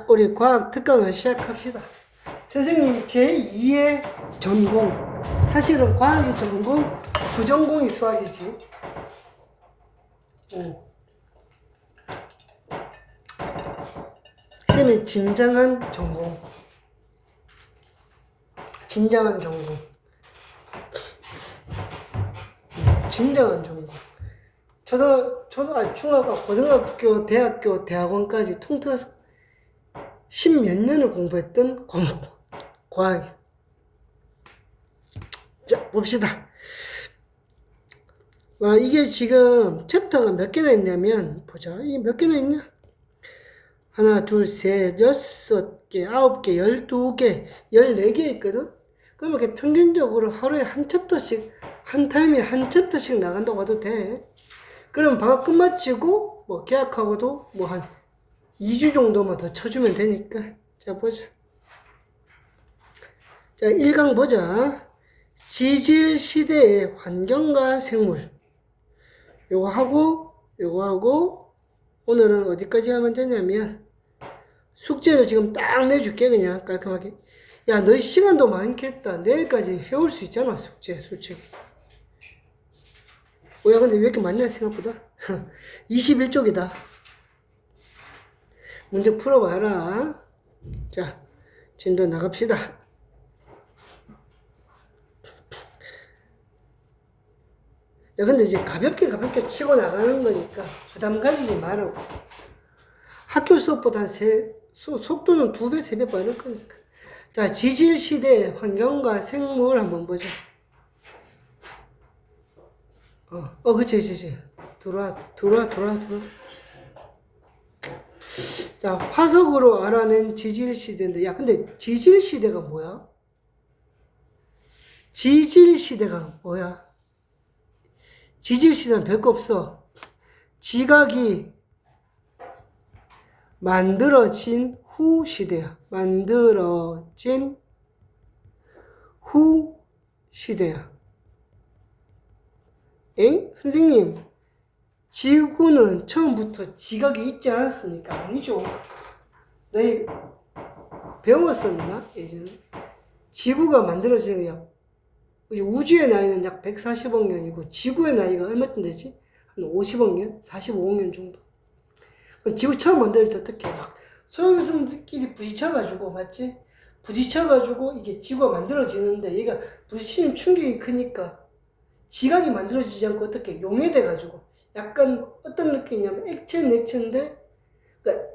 우리 과학 특강을 시작합시다. 선생님 제2의 전공, 사실은 과학이 전공, 부전공이 수학이지. 쌤의 진정한 전공, 진정한 전공, 진정한 전공. 중학교, 고등학교, 대학교, 대학원까지 통틀어서 10몇 년을 공부했던 과목, 과학이. 자, 봅시다. 이게 지금 챕터가 몇 개나 있냐면, 보자. 이게 몇 개나 있냐? 하나, 둘, 셋, 6개, 9개, 12개, 14개 있거든? 그러면 이렇게 평균적으로 하루에 한 챕터씩, 한 타임에 한 챕터씩 나간다고 해도 돼. 그럼 방학 끝마치고, 계약하고도 한 2주 정도만 더 쳐주면 되니까. 자, 보자. 자, 1강 보자. 지질 시대의 환경과 생물. 요거 하고, 오늘은 어디까지 하면 되냐면, 숙제를 지금 딱 내줄게, 그냥 깔끔하게. 야, 너희 시간도 많겠다. 내일까지 해올 수 있잖아, 숙제, 솔직히. 야, 근데 왜 이렇게 많냐, 생각보다? 21쪽이다. 문제 풀어봐라. 자, 진도 나갑시다. 야, 근데 이제 가볍게 치고 나가는 거니까 부담 가지지 말라고. 학교 수업보다 속도는 2배, 3배 빠를 거니까. 자, 지질시대 환경과 생물 한번 보자. 그치. 들어와. 자, 화석으로 알아낸 지질시대인데, 야, 근데 지질시대가 뭐야? 지질시대는 별거 없어. 지각이 만들어진 후 시대야. 엥? 선생님, 지구는 처음부터 지각이 있지 않았습니까? 아니죠. 너희 배웠었나? 예전에. 지구가 만들어진 거야. 우주의 나이는 약 140억 년이고, 지구의 나이가 얼마쯤 되지? 한 50억 년? 45억 년 정도. 그럼 지구 처음 만들 때 어떻게 소행성들끼리 부딪혀가지고, 맞지? 부딪혀가지고 이게 지구가 만들어지는데, 얘가 부딪히는 충격이 크니까 지각이 만들어지지 않고 어떻게 용해돼가지고, 약간 어떤 느낌이냐면 액체인데, 그러니까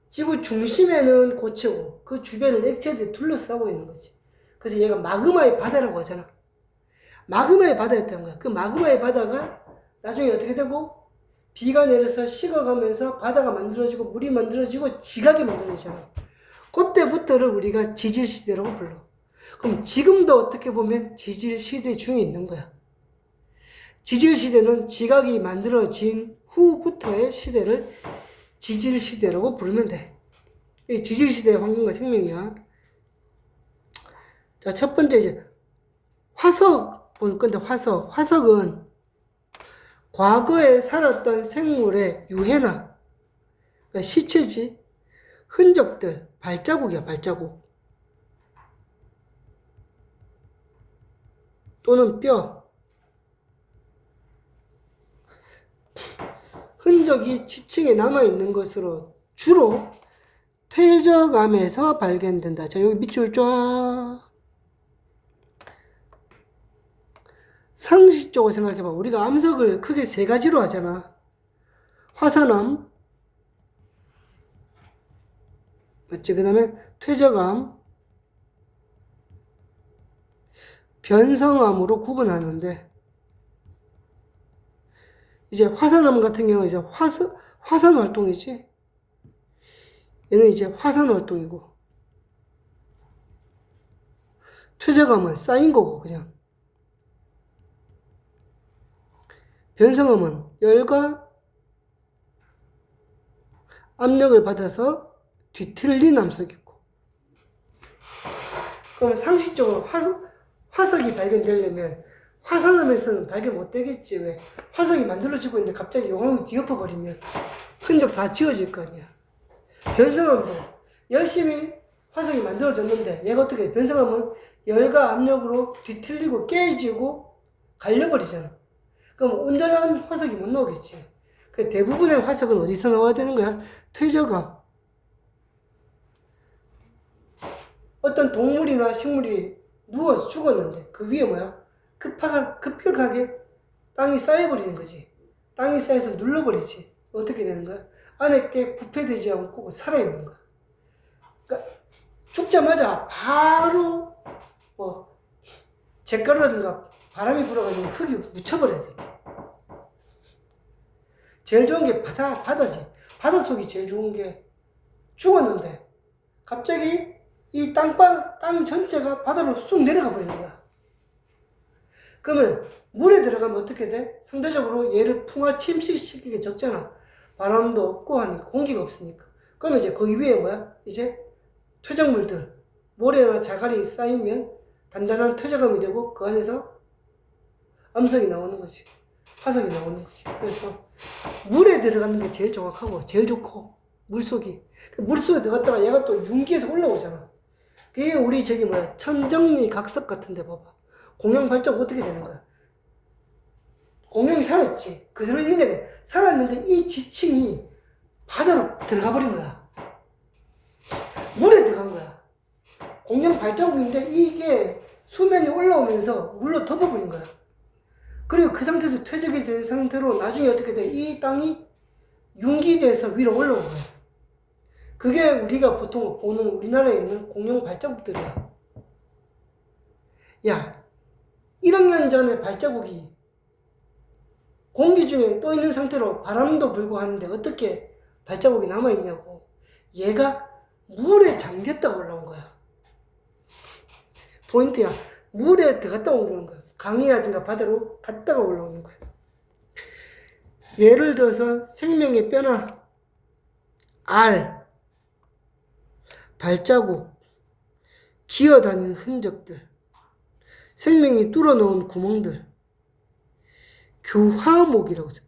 지구 중심에는 고체고 그 주변을 액체들이 둘러싸고 있는 거지. 그래서 얘가 마그마의 바다라고 하잖아. 마그마의 바다였던 거야. 그 마그마의 바다가 나중에 어떻게 되고, 비가 내려서 식어가면서 바다가 만들어지고 물이 만들어지고 지각이 만들어지잖아. 그때부터를 우리가 지질시대라고 불러. 그럼 지금도 어떻게 보면 지질시대 중에 있는 거야. 지질시대는 지각이 만들어진 후부터의 시대를 지질시대라고 부르면 돼. 이 지질시대의 환경과 생명이야. 자, 첫 번째 이제 화석 볼 건데, 화석은 과거에 살았던 생물의 유해나, 그러니까 시체지, 흔적들, 발자국이야, 발자국. 또는 뼈. 흔적이 지층에 남아있는 것으로 주로 퇴적암에서 발견된다. 자, 여기 밑줄 쫙. 상식적으로 생각해봐. 우리가 암석을 크게 3가지로 하잖아. 화산암, 맞지? 그 다음에 퇴적암, 변성암으로 구분하는데, 이제 화산암 같은 경우 이제 화산 활동이지. 얘는 이제 화산 활동이고, 퇴적암은 쌓인 거고, 그냥. 변성암은 열과 압력을 받아서 뒤틀린 암석이고. 그러면 상식적으로 화석이 발견되려면 화산암에서는 발견 못 되겠지. 왜? 화석이 만들어지고 있는데 갑자기 용암이 뒤엎어버리면 흔적 다 지워질 거 아니야. 변성암도 열심히 화석이 만들어졌는데 얘가 어떻게 변성하면 열과 압력으로 뒤틀리고 깨지고 갈려버리잖아. 그럼 온전한 화석이 못 나오겠지. 그 대부분의 화석은 어디서 나와야 되는 거야? 퇴적암. 어떤 동물이나 식물이 누워서 죽었는데 그 위에 뭐야? 급격하게 땅이 쌓여버리는 거지. 땅이 쌓여서 눌러버리지. 어떻게 되는 거야? 안에 게 부패되지 않고 살아있는 거야. 그러니까 죽자마자 바로 뭐 잿가루라든가 바람이 불어가지고 흙이 묻혀버려야 돼. 제일 좋은 게 바다지. 바닷속이 제일 좋은 게 죽었는데 갑자기 이 땅 전체가 바다로 쑥 내려가 버리는 거야. 그러면 물에 들어가면 어떻게 돼? 상대적으로 얘를 풍화 침식시키기 적잖아. 바람도 없고 하니까 공기가 없으니까. 그러면 이제 거기 위에 뭐야? 이제 퇴적물들, 모래나 자갈이 쌓이면 단단한 퇴적암이 되고 그 안에서 암석이 나오는 거지. 화석이 나오는 거지. 그래서 물에 들어가는 게 제일 정확하고 제일 좋고 물속이. 물속에 들어갔다가 얘가 또 융기에서 올라오잖아. 그게 우리 저기 뭐야 천정리 각석 같은데 봐봐. 공룡 발자국 어떻게 되는 거야? 공룡이 살았지. 그대로 있는 게 돼. 살았는데 이 지층이 바다로 들어가 버린 거야. 물에 들어간 거야. 공룡 발자국인데 이게 수면이 올라오면서 물로 덮어버린 거야. 그리고 그 상태에서 퇴적이 된 상태로 나중에 어떻게 돼? 이 땅이 융기돼서 위로 올라온 거야. 그게 우리가 보통 보는 우리나라에 있는 공룡 발자국들이야. 야, 1억 년 전에 발자국이 공기 중에 떠 있는 상태로 바람도 불고 하는데 어떻게 발자국이 남아있냐고. 얘가 물에 잠겼다 올라온 거야. 포인트야. 물에 들어갔다 오는 거야. 강이라든가 바다로 갔다가 올라오는 거야. 예를 들어서 생명의 뼈나 알, 발자국, 기어다니는 흔적들, 생명이 뚫어놓은 구멍들, 규화목이라고 해서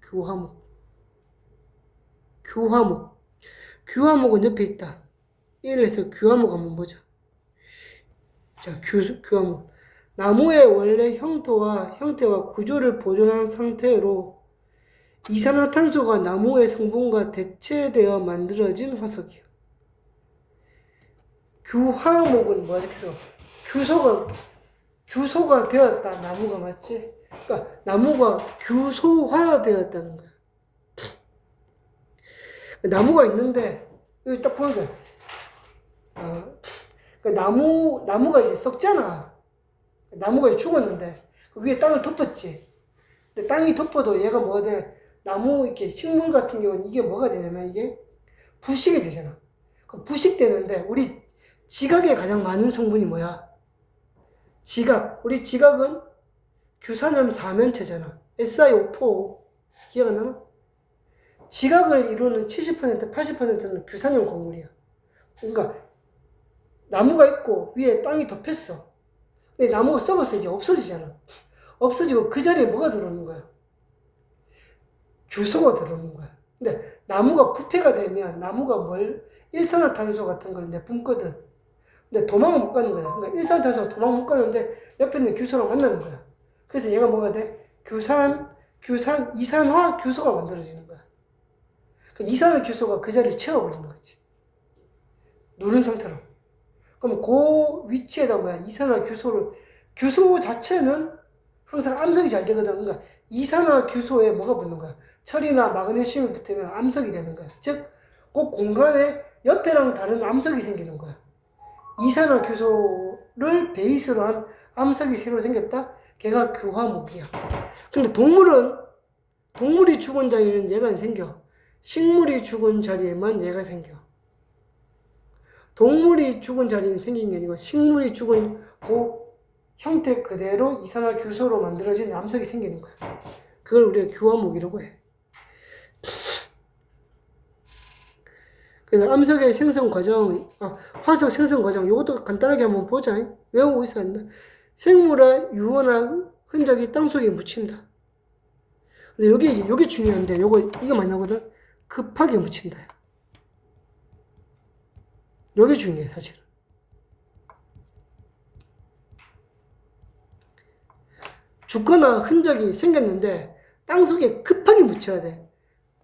규화목은 옆에 있다. 1에서 규화목 한번 보자. 자, 규화목. 나무의 원래 형태와 구조를 보존한 상태로 이산화탄소가 나무의 성분과 대체되어 만들어진 화석이야. 규화목은 뭐야? 이렇게 해서 규소가 되었다. 나무가 맞지? 그러니까 나무가 규소화되었다는 거야. 나무가 있는데 여기 딱 보니까 그러니까 나무가 이제 썩잖아. 나무가 이제 죽었는데 그 위에 땅을 덮었지. 근데 땅이 덮어도 얘가 뭐가 돼? 나무 이렇게 식물 같은 경우는 이게 뭐가 되냐면 이게 부식이 되잖아. 그 부식되는데 우리 지각에 가장 많은 성분이 뭐야? 지각. 우리 지각은 규산염 4면체잖아. SiO4. 기억 안 나나? 지각을 이루는 70%, 80%는 규산염 곡물이야. 그러니까 나무가 있고 위에 땅이 덮였어. 근데 나무가 썩어서 이제 없어지잖아. 없어지고 그 자리에 뭐가 들어오는 거야? 규소가 들어오는 거야. 근데 나무가 부패가 되면 나무가 일산화탄소 같은 걸 내뿜거든. 근데 도망을 못 가는 거야. 그러니까 일산화탄소가 도망 못 가는데 옆에 있는 규소랑 만나는 거야. 그래서 얘가 뭐가 돼? 이산화 규소가 만들어지는 거야. 그러니까 이산화 규소가 그 자리를 채워버리는 거지. 누른 상태로. 그럼 그 위치에다 뭐야? 이산화 규소 자체는 항상 암석이 잘 되거든. 그러니까 이산화 규소에 뭐가 붙는 거야? 철이나 마그네슘이 붙으면 암석이 되는 거야. 즉, 그 공간에 옆에랑 다른 암석이 생기는 거야. 이산화 규소를 베이스로 한 암석이 새로 생겼다? 걔가 규화목이야. 근데 동물이 죽은 자리에는 얘가 안 생겨. 식물이 죽은 자리에만 얘가 생겨. 동물이 죽은 자리는 생긴 게 아니고 식물이 죽은 그 형태 그대로 이산화 규소로 만들어진 암석이 생기는 거야. 그걸 우리가 규화목이라고 해. 그래서 암석의 생성 과정, 화석 생성 과정, 이것도 간단하게 한번 보자. 외우고 있어야 한다. 생물의 유언나 흔적이 땅속에 묻힌다. 근데 여기 중요한데, 이게 많이 나오거든? 급하게 묻힌다. 요게 중요해, 사실은. 죽거나 흔적이 생겼는데 땅속에 급하게 묻혀야 돼.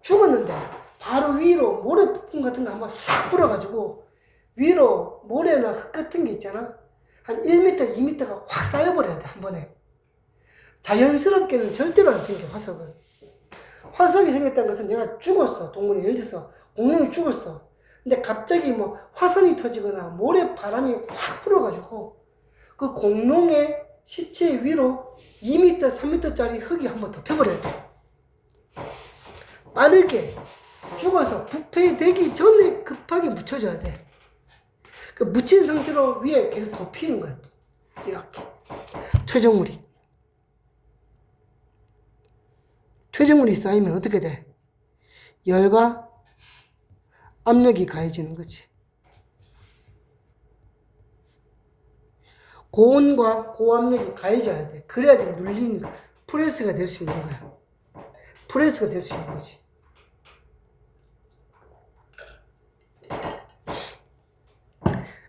죽었는데 바로 위로 모래폭풍 같은 거 한번 싹 불어가지고 위로 모래나 흙 같은 게 있잖아. 한 1m, 2m가 확 쌓여버려야 돼, 한 번에. 자연스럽게는 절대로 안 생겨, 화석은. 화석이 생겼다는 것은 내가 죽었어. 동물이 예를 들어서 공룡이 죽었어. 근데 갑자기 뭐 화산이 터지거나 모래 바람이 확 불어가지고 그 공룡의 시체 위로 2m, 3m짜리 흙이 한번 덮여버려야 돼. 빠르게 죽어서 부패되기 전에 급하게 묻혀줘야 돼. 그 묻힌 상태로 위에 계속 덮이는 거야. 이렇게. 퇴적물이 쌓이면 어떻게 돼? 열과 압력이 가해지는 거지. 고온과 고압력이 가해져야 돼. 그래야지 눌리는, 프레스가 될 수 있는 거야. 프레스가 될 수 있는 거지.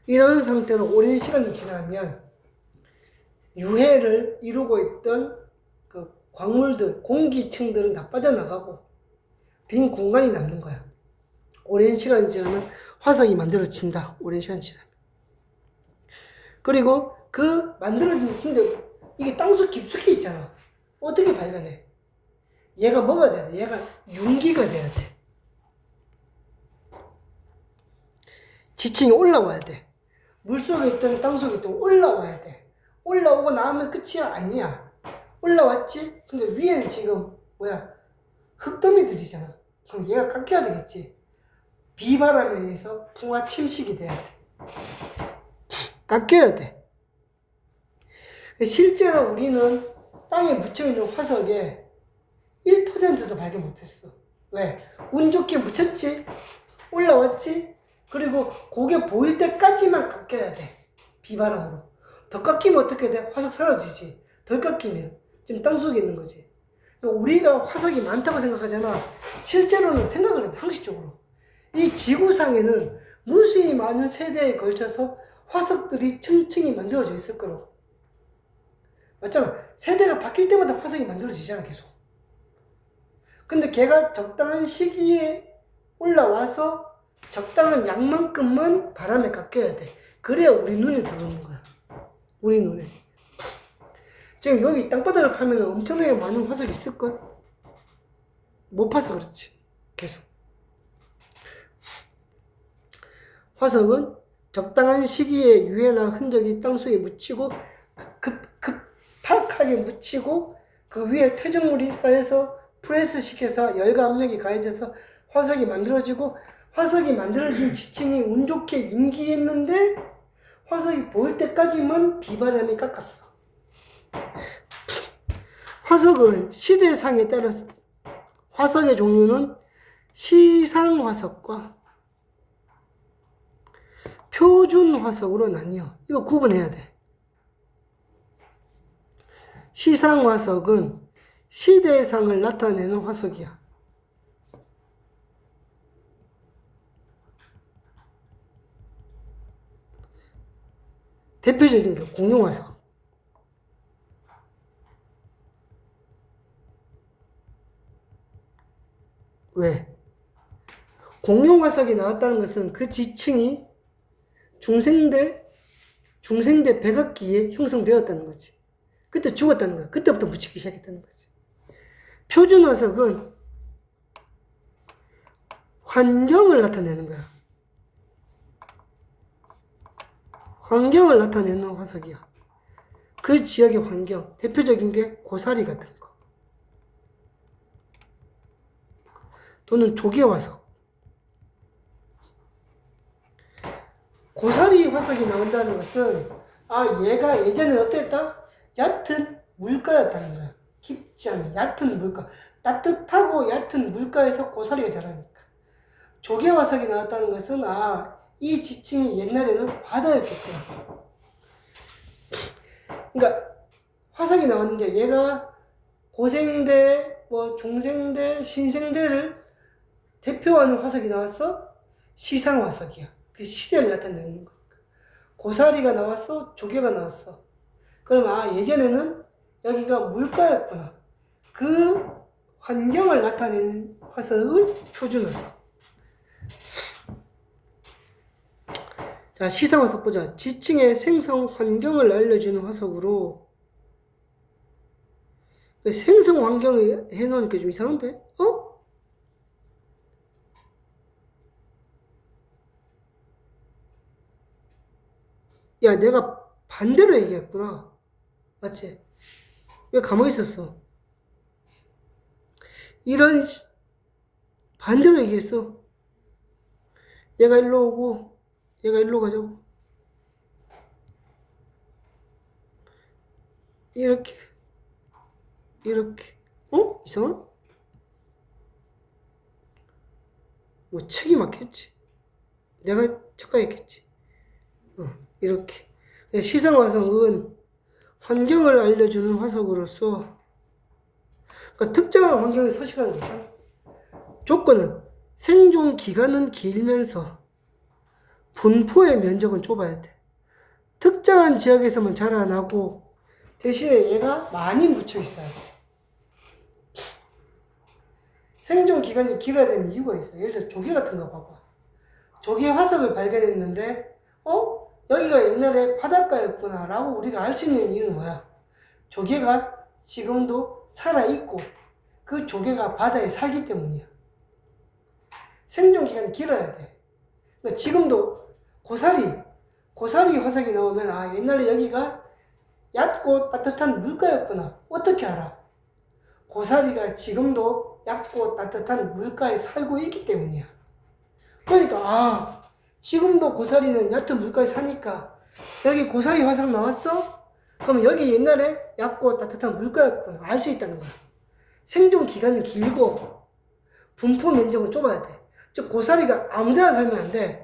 이런 상태로 오랜 시간이 지나면 유해를 이루고 있던 그 광물들, 공기층들은 다 빠져나가고 빈 공간이 남는 거야. 오랜 시간 지나면 화석이 만들어진다. 오랜 시간 지나면. 그리고 그 만들어진, 근데 이게 땅속 깊숙이 있잖아. 어떻게 발견해? 얘가 뭐가 돼야 돼? 얘가 융기가 돼야 돼. 지층이 올라와야 돼. 물속에 있던 땅속에 있던 올라와야 돼. 올라오고 나면 끝이야? 아니야. 올라왔지? 근데 위에는 지금 뭐야? 흙더미들이잖아. 그럼 얘가 깎여야 되겠지. 비바람에 의해서 풍화 침식이 돼야 돼. 깎여야 돼. 실제로 우리는 땅에 묻혀있는 화석에 1%도 발견 못했어. 왜? 운 좋게 묻혔지? 올라왔지? 그리고 고개 보일 때까지만 깎여야 돼. 비바람으로. 더 깎이면 어떻게 돼? 화석 사라지지. 덜 깎이면 지금 땅속에 있는 거지. 그러니까 우리가 화석이 많다고 생각하잖아. 실제로는 생각을 해봐. 상식적으로. 이 지구상에는 무수히 많은 세대에 걸쳐서 화석들이 층층이 만들어져 있을 거라고. 맞잖아. 세대가 바뀔 때마다 화석이 만들어지잖아, 계속. 근데 걔가 적당한 시기에 올라와서 적당한 양만큼만 바람에 깎여야 돼. 그래야 우리 눈에 들어오는 거야. 우리 눈에. 지금 여기 땅바닥을 파면 엄청나게 많은 화석이 있을걸? 못 파서 그렇지. 계속. 화석은 적당한 시기에 유해나 흔적이 땅속에 묻히고 급하게 묻히고 그 위에 퇴적물이 쌓여서 프레스 시켜서 열과 압력이 가해져서 화석이 만들어지고 화석이 만들어진 지층이 운 좋게 융기했는데 화석이 보일 때까지만 비바람이 깎았어. 화석은 시대상에 따라서 화석의 종류는 시상화석과 표준화석으로 나뉘어. 이거 구분해야 돼. 시상화석은 시대상을 나타내는 화석이야. 대표적인 게 공룡화석. 왜? 공룡화석이 나왔다는 것은 그 지층이 중생대 백악기에 형성되었다는 거지. 그때 죽었다는 거야. 그때부터 묻히기 시작했다는 거지. 표준화석은 환경을 나타내는 거야. 환경을 나타내는 화석이야. 그 지역의 환경, 대표적인 게 고사리 같은 거. 또는 조개화석. 고사리 화석이 나온다는 것은 얘가 예전에 어땠다? 얕은 물가였다는 거야. 깊지 않은 얕은 물가. 따뜻하고 얕은 물가에서 고사리가 자라니까. 조개화석이 나왔다는 것은 이 지층이 옛날에는 바다였겠구나. 그러니까 화석이 나왔는데 얘가 고생대, 중생대, 신생대를 대표하는 화석이 나왔어? 시상화석이야. 그 시대를 나타내는 거. 고사리가 나왔어, 조개가 나왔어. 그럼 아 예전에는 여기가 물가였구나. 그 환경을 나타내는 화석을 표준화석. 자, 시상화석 보자. 지층의 생성 환경을 알려주는 화석으로. 생성 환경을 해놓으니까 좀 이상한데? 야, 내가 반대로 얘기했구나. 맞지? 왜 가만히 있었어? 반대로 얘기했어. 얘가 일로 오고, 얘가 일로 가자고. 이렇게. 이상한? 뭐, 책이 맞겠지. 내가 착각했겠지. 이렇게. 시상화석은 환경을 알려주는 화석으로서, 그러니까 특정한 환경에 서식하는 거잖아. 조건은 생존 기간은 길면서 분포의 면적은 좁아야 돼. 특정한 지역에서만 자라나고 대신에 얘가 많이 묻혀 있어야 돼. 생존 기간이 길어야 되는 이유가 있어. 예를 들어 조개 같은 거 봐봐. 조개 화석을 발견했는데 여기가 옛날에 바닷가였구나 라고 우리가 알 수 있는 이유는 뭐야? 조개가 지금도 살아있고 그 조개가 바다에 살기 때문이야. 생존 기간이 길어야 돼. 그러니까 지금도 고사리 화석이 나오면 아 옛날에 여기가 얕고 따뜻한 물가였구나. 어떻게 알아? 고사리가 지금도 얕고 따뜻한 물가에 살고 있기 때문이야. 그러니까 아 지금도 고사리는 얕은 물가에 사니까 여기 고사리 화석 나왔어? 그럼 여기 옛날에 얕고 따뜻한 물가였구나. 알 수 있다는 거야. 생존 기간은 길고 분포 면적은 좁아야 돼. 즉 고사리가 아무 데나 살면 안 돼.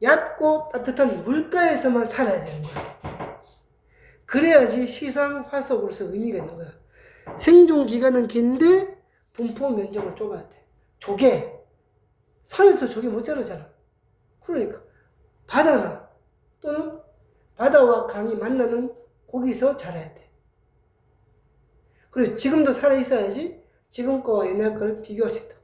얕고 따뜻한 물가에서만 살아야 되는 거야. 그래야지 시상 화석으로서 의미가 있는 거야. 생존 기간은 긴데 분포 면적은 좁아야 돼. 조개 산에서 조개 못 자라잖아. 그러니까 바다나 또는 바다와 강이 만나는 거기서 자라야 돼. 그리고 지금도 살아 있어야지 지금 거와 옛날 걸 비교할 수 있다고.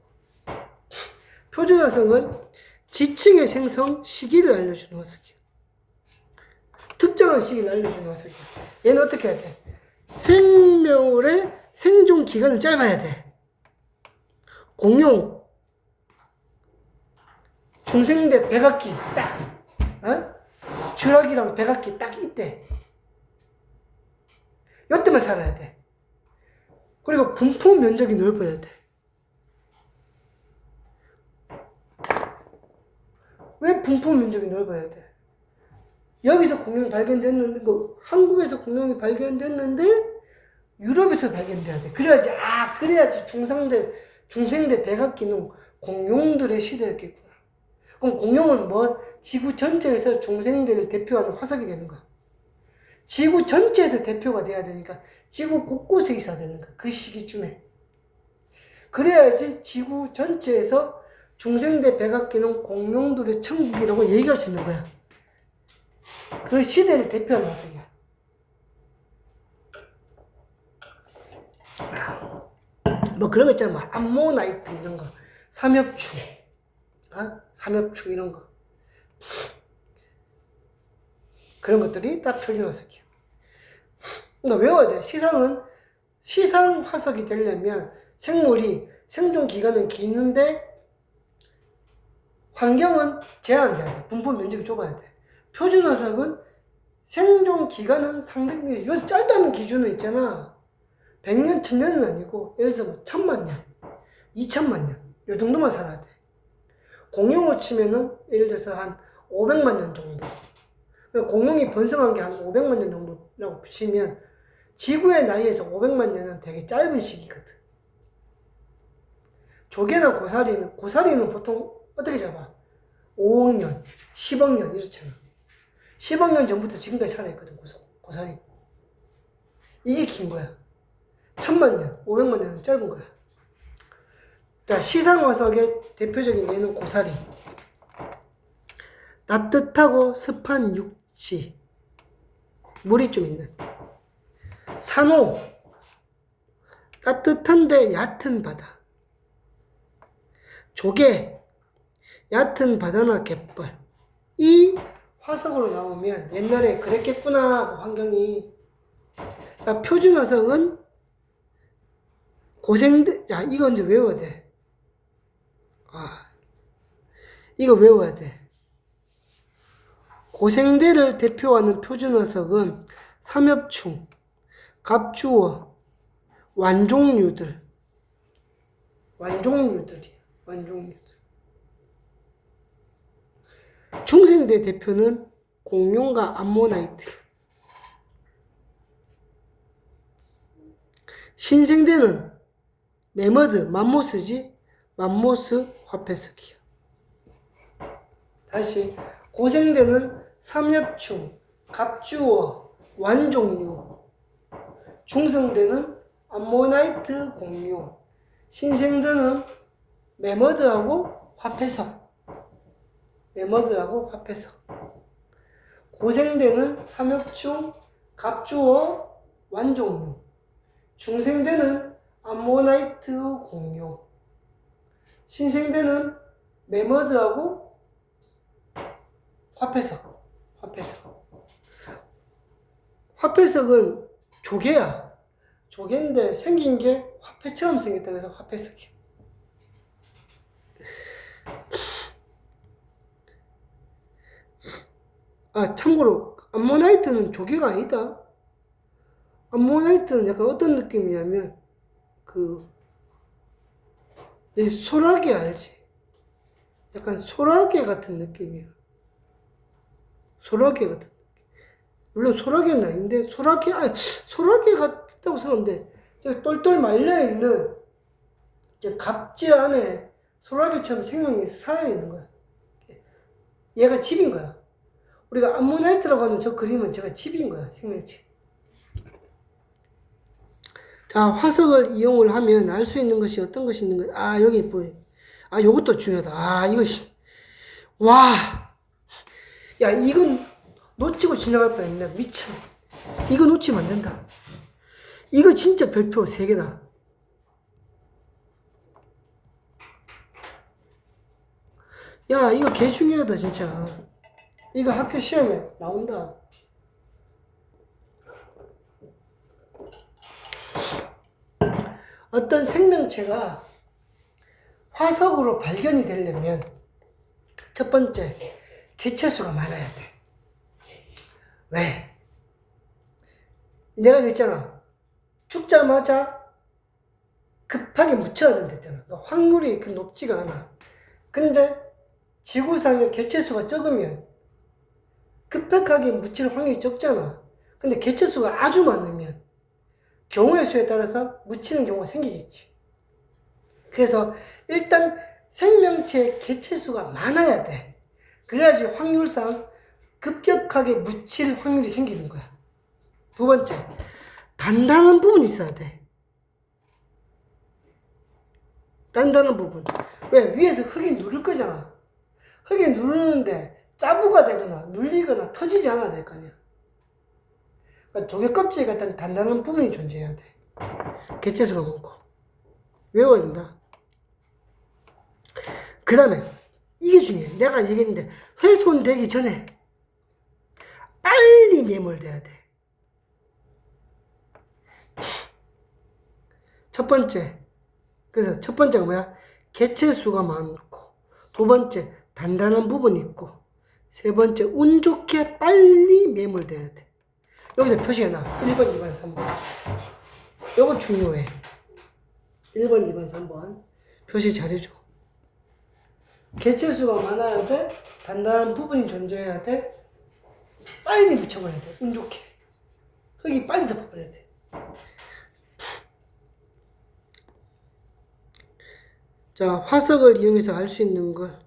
표준화석은 지층의 생성 시기를 알려주는 화석이야. 특정한 시기를 알려주는 화석이야. 얘는 어떻게 해야 돼? 생명의 생존 기간은 짧아야 돼. 공룡 중생대 백악기 딱 주라기랑 백악기 딱 이때 이때만 살아야 돼. 그리고 분포 면적이 넓어야 돼. 왜 분포 면적이 넓어야 돼? 여기서 공룡이 발견됐는데, 한국에서 공룡이 발견됐는데, 유럽에서 발견돼야 돼. 그래야지 중생대 백악기는 공룡들의 시대였겠구나. 그럼 공룡은 지구 전체에서 중생대를 대표하는 화석이 되는 거야. 지구 전체에서 대표가 돼야 되니까 지구 곳곳에 있어야 되는 거야. 그 시기쯤에. 그래야지 지구 전체에서 중생대 백악기는 공룡들의 천국이라고 얘기할 수 있는 거야. 그 시대를 대표하는 화석이야. 그런 거 있잖아. 암모나이트 이런 거. 삼엽충. 삼엽충 이런 거. 그런 것들이 다 표준 화석이야. 그러니까 외워야 돼. 시상 화석이 되려면 생물이 생존 기간은 기는데 환경은 제한돼야 돼. 분포 면적이 좁아야 돼. 표준 화석은 생존 기간은 상당히 여기서 짧다는 기준은 있잖아. 100년, 1000년은 아니고 예를 들어서 1000만 년, 2000만 년 이 정도만 살아야 돼. 공룡을 치면은 예를 들어서 한 500만 년 정도. 공룡이 번성한 게 한 500만 년 정도라고 치면 지구의 나이에서 500만 년은 되게 짧은 시기거든. 조개나 고사리는 보통 어떻게 잡아? 5억 년, 10억 년 이렇잖아. 10억 년 전부터 지금까지 살아있거든, 고사리. 이게 긴 거야. 1000만 년, 500만 년은 짧은 거야. 자, 시상화석의 대표적인 예는 고사리. 따뜻하고 습한 육지, 물이 좀 있는. 산호, 따뜻한데 얕은 바다. 조개, 얕은 바다나 갯벌. 이 화석으로 나오면 옛날에 그랬겠구나, 환경이. 자, 표준 화석은 자, 이거 이제 외워야 돼. 이거 외워야 돼. 고생대를 대표하는 표준 화석은 삼엽충, 갑주어, 완종류들이야. 완종류들. 중생대 대표는 공룡과 암모나이트. 신생대는 매머드, 맘모스지, 맘모스 화폐석이요. 다시, 고생대는 삼엽충, 갑주어, 완종류. 중생대는 암모나이트, 공룡. 신생대는 매머드하고 화폐석. 고생대는 삼엽충, 갑주어, 완종류. 중생대는 암모나이트, 공룡. 신생대는 매머드하고 화폐석. 화폐석은 조개야. 조개인데 생긴 게 화폐처럼 생겼다. 그래서 화폐석이야. 참고로 암모나이트는 조개가 아니다. 암모나이트는 약간 어떤 느낌이냐면 소라게 알지? 약간 소라게 같은 느낌이야. 물론 소라게는 아닌데 소라게 같다고 생각하는데 똘똘 말려있는 갑지 안에 소라게처럼 생명이 살아있는 거야. 얘가 집인 거야. 우리가 암모나이트라고 하는 저 그림은 제가 집인 거야. 생명체. 자, 화석을 이용을 하면 알 수 있는 것이 어떤 것이 있는 거야? 여기 보여. 요것도 중요하다. 이것이. 와. 야, 이건 놓치고 지나갈 뻔했네. 미쳐. 이거 놓치면 안 된다. 이거 진짜 별표 3개다. 야, 이거 개 중요하다, 진짜. 이거 학교 시험에 나온다. 어떤 생명체가 화석으로 발견이 되려면 첫 번째, 개체수가 많아야 돼. 왜? 내가 그랬잖아. 죽자마자 급하게 묻혀야 된다 했잖아. 확률이 그 높지가 않아. 근데 지구상의 개체수가 적으면 급격하게 묻힐 확률이 적잖아. 근데 개체수가 아주 많으면 경우의 수에 따라서 묻히는 경우가 생기겠지. 그래서 일단 생명체의 개체수가 많아야 돼. 그래야지 확률상 급격하게 묻힐 확률이 생기는 거야. 두 번째, 단단한 부분이 있어야 돼. 단단한 부분. 왜? 위에서 흙이 누를 거잖아. 흙이 누르는데 짜부가 되거나 눌리거나 터지지 않아야 될 거 아니야. 그러니까 조개 껍질 같은 단단한 부분이 존재해야 돼. 개체수가 많고. 외워야 된다. 그 다음에 이게 중요해. 내가 얘기했는데 훼손되기 전에 빨리 매몰돼야 돼. 첫 번째. 그래서 첫 번째가 뭐야? 개체수가 많고, 두 번째 단단한 부분이 있고, 세 번째 운 좋게 빨리 매몰돼야 돼. 여기다 표시해놔. 1번, 2번, 3번. 요거 중요해. 1번, 2번, 3번. 표시 잘해줘. 개체수가 많아야 돼. 단단한 부분이 존재해야 돼. 빨리 묻혀버려야 돼. 운 좋게. 흙이 빨리 덮어버려야 돼. 자, 화석을 이용해서 알 수 있는 걸.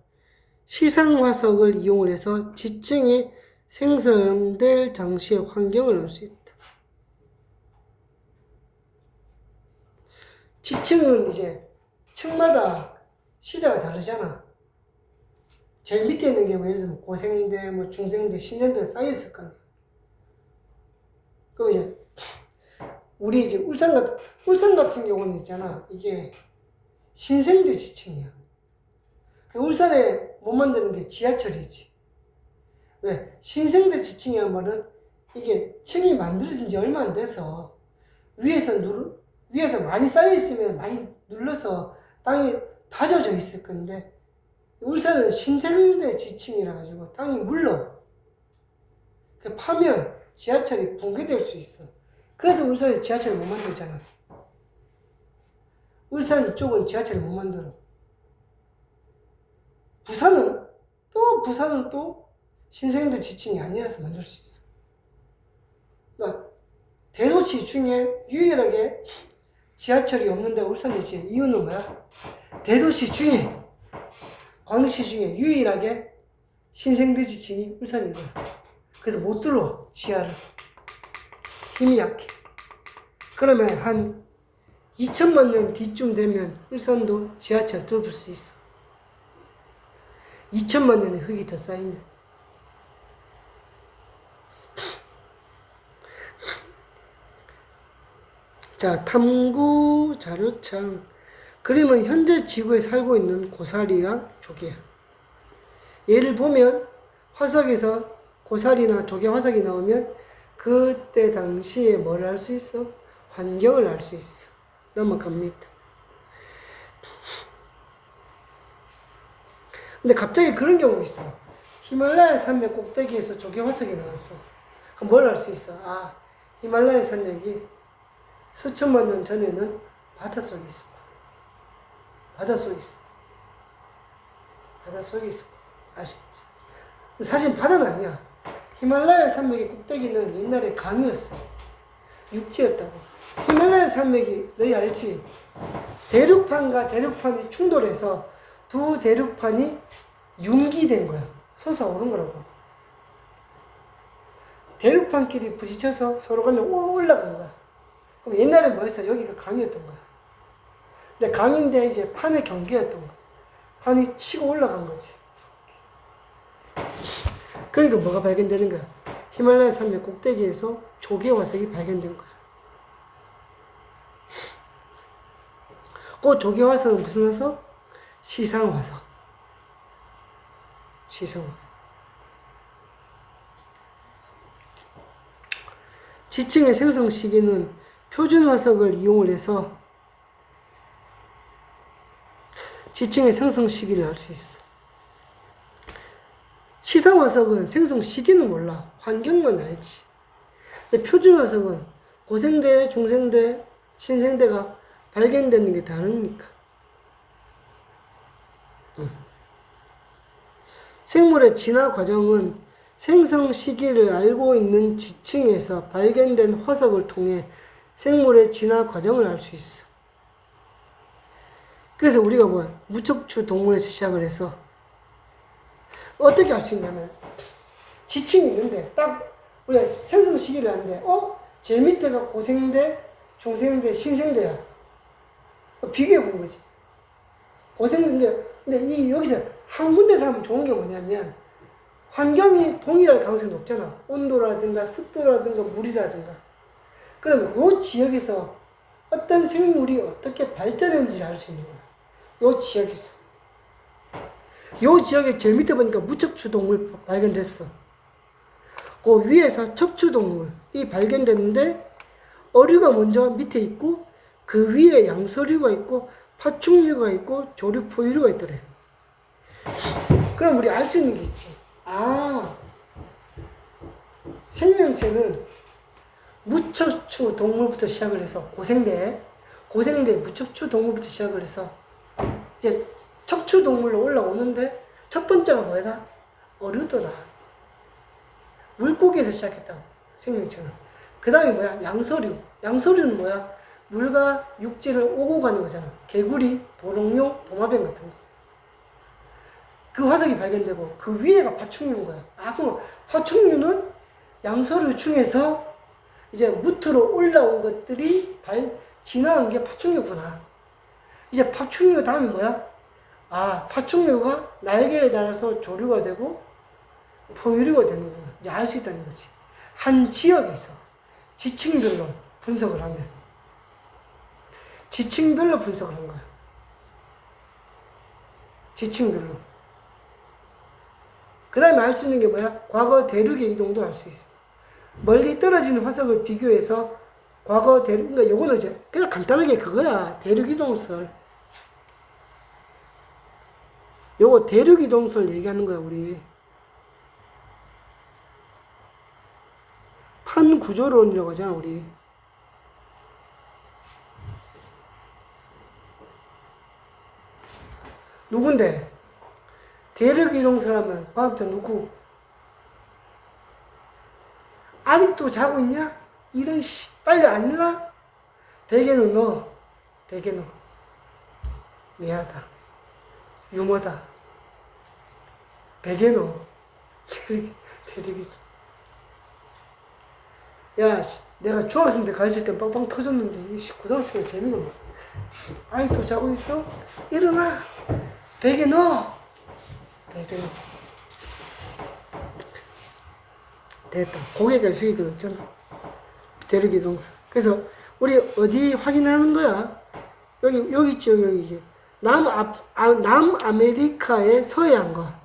시상 화석을 이용을 해서 지층이 생성될 당시의 환경을 알 수 있다. 지층은 이제 층마다 시대가 다르잖아. 제일 밑에 있는 게 뭐 예를 들면 고생대, 뭐 중생대, 신생대가 쌓여있을 거 아니야. 그럼 이제, 우리 이제 울산 같은 경우는 있잖아. 이게 신생대 지층이야. 울산에 못 만드는 게 지하철이지. 왜? 신생대 지층이란 말은 이게 층이 만들어진 지 얼마 안 돼서 위에서 많이 쌓여있으면 많이 눌러서 땅이 다져져 있을 건데, 울산은 신생대 지층이라 가지고 땅이 물러. 파면 지하철이 붕괴될 수 있어. 그래서 울산에 지하철을 못 만들잖아. 울산 이쪽은 지하철을 못 만들어. 부산은 또 신생대 지층이 아니라서 만들 수 있어. 그러니까 대도시 중에 유일하게 지하철이 없는 데가 울산이지. 이유는 뭐야? 대도시 중에, 광역시 중에 유일하게 신생대 지층이 울산인 거야. 그래서 못 들어, 지하를. 힘이 약해. 그러면 한 2000만 년 뒤쯤 되면 울산도 지하철 뚫을 수 있어. 2000만 년의 흙이 더 쌓이면. 자, 탐구 자료창. 그림은 현재 지구에 살고 있는 고사리랑 조개야. 얘를 보면 화석에서 고사리나 조개 화석이 나오면 그때 당시에 뭘 알 수 있어? 환경을 알 수 있어. 넘어갑니다. 근데 갑자기 그런 경우 있어. 히말라야 산맥 꼭대기에서 조개 화석이 나왔어. 그럼 뭘 알 수 있어? 아, 히말라야 산맥이 수천만 년 전에는 바닷속에 있었고, 바닷속에 있었고, 아시겠지? 사실 바다는 아니야. 히말라야 산맥의 꼭대기는 옛날에 강이었어. 육지였다고. 히말라야 산맥이, 너희 알지? 대륙판과 대륙판이 충돌해서 두 대륙판이 융기된 거야. 솟아오른 거라고. 대륙판끼리 부딪혀서 서로 간에 올라간 거야. 그럼 옛날에 뭐였어? 여기가 강이었던 거야. 근데 강인데 이제 판의 경계였던 거야. 판이 치고 올라간 거지. 그러니까 뭐가 발견되는 거야? 히말라야 산맥 꼭대기에서 조개 화석이 발견된 거야. 그 조개 화석은 무슨 화석? 시상 화석. 시상 화석. 지층의 생성 시기는 표준 화석을 이용을 해서 지층의 생성 시기를 알 수 있어. 시상 화석은 생성 시기는 몰라. 환경만 알지. 근데 표준 화석은 고생대, 중생대, 신생대가 발견되는 게 다르니까. 생물의 진화 과정은 생성 시기를 알고 있는 지층에서 발견된 화석을 통해 생물의 진화 과정을 알 수 있어. 그래서 우리가 무척추 동물에서 시작을 해서 어떻게 알 수 있냐면, 지층이 있는데 딱 우리가 생성 시기를 아는데, 제일 밑에가 고생대, 중생대, 신생대야. 비교해 본 거지. 고생대인데, 근데 여기서 한 군데서 하면 좋은 게 뭐냐면, 환경이 동일할 가능성이 높잖아. 온도라든가 습도라든가 물이라든가. 그럼 요 지역에서 어떤 생물이 어떻게 발전했는지를 알 수 있는 거야. 요 지역에서. 요 지역에 제일 밑에 보니까 무척추 동물 발견됐어. 그 위에서 척추동물이 발견됐는데, 어류가 먼저 밑에 있고, 그 위에 양서류가 있고, 파충류가 있고, 조류, 포유류가 있더래. 그럼 우리 알 수 있는 게 있지. 아, 생명체는 무척추 동물부터 시작을 해서, 고생대, 무척추 동물부터 시작을 해서, 이제 척추 동물로 올라오는데, 첫 번째가 뭐야? 어류더라. 물고기에서 시작했다고, 생명체는. 그 다음에 뭐야? 양서류. 양서류는 뭐야? 물과 육지를 오고 가는 거잖아. 개구리, 도롱뇽, 도마뱀 같은 거. 그 화석이 발견되고, 그 위에가 파충류인 거야. 아, 그럼 파충류는 양서류 중에서 이제 무트로 올라온 것들이 진화한 게 파충류구나. 이제 파충류 다음에 뭐야? 아, 파충류가 날개를 달아서 조류가 되고 포유류가 되는구나. 이제 알 수 있다는 거지. 한 지역에서 지층별로 분석을 하면 지층별로 분석을 한 거야. 지층별로. 그 다음에 알 수 있는 게 뭐야? 과거 대륙의 이동도 알 수 있어. 멀리 떨어지는 화석을 비교해서 과거 대륙, 그러니까 요거는 이제 그냥 간단하게 그거야. 대륙 이동설. 요거 대륙 이동설 얘기하는 거야, 우리. 판구조론이라고 하잖아, 우리. 누군데? 대륙 이동설 하면 과학자 누구? 아직도 자고 있냐? 이런 씨, 빨리 안 일어나? 베개는 너. 베개 너. 미안하다. 유머다. 베개 너. 대륙이 있어. 야, 내가 중학생 때 가르칠 때 빵빵 터졌는데, 고등학생은 재미가 없어. 아직도 자고 있어? 일어나! 베개 넣어! 베개 넣어. 됐다. 고개가 숙이고 없잖아. 대륙 이동설. 그래서, 우리 어디 확인하는 거야? 여기 있죠, 여기 이게. 남아메리카의 서해안과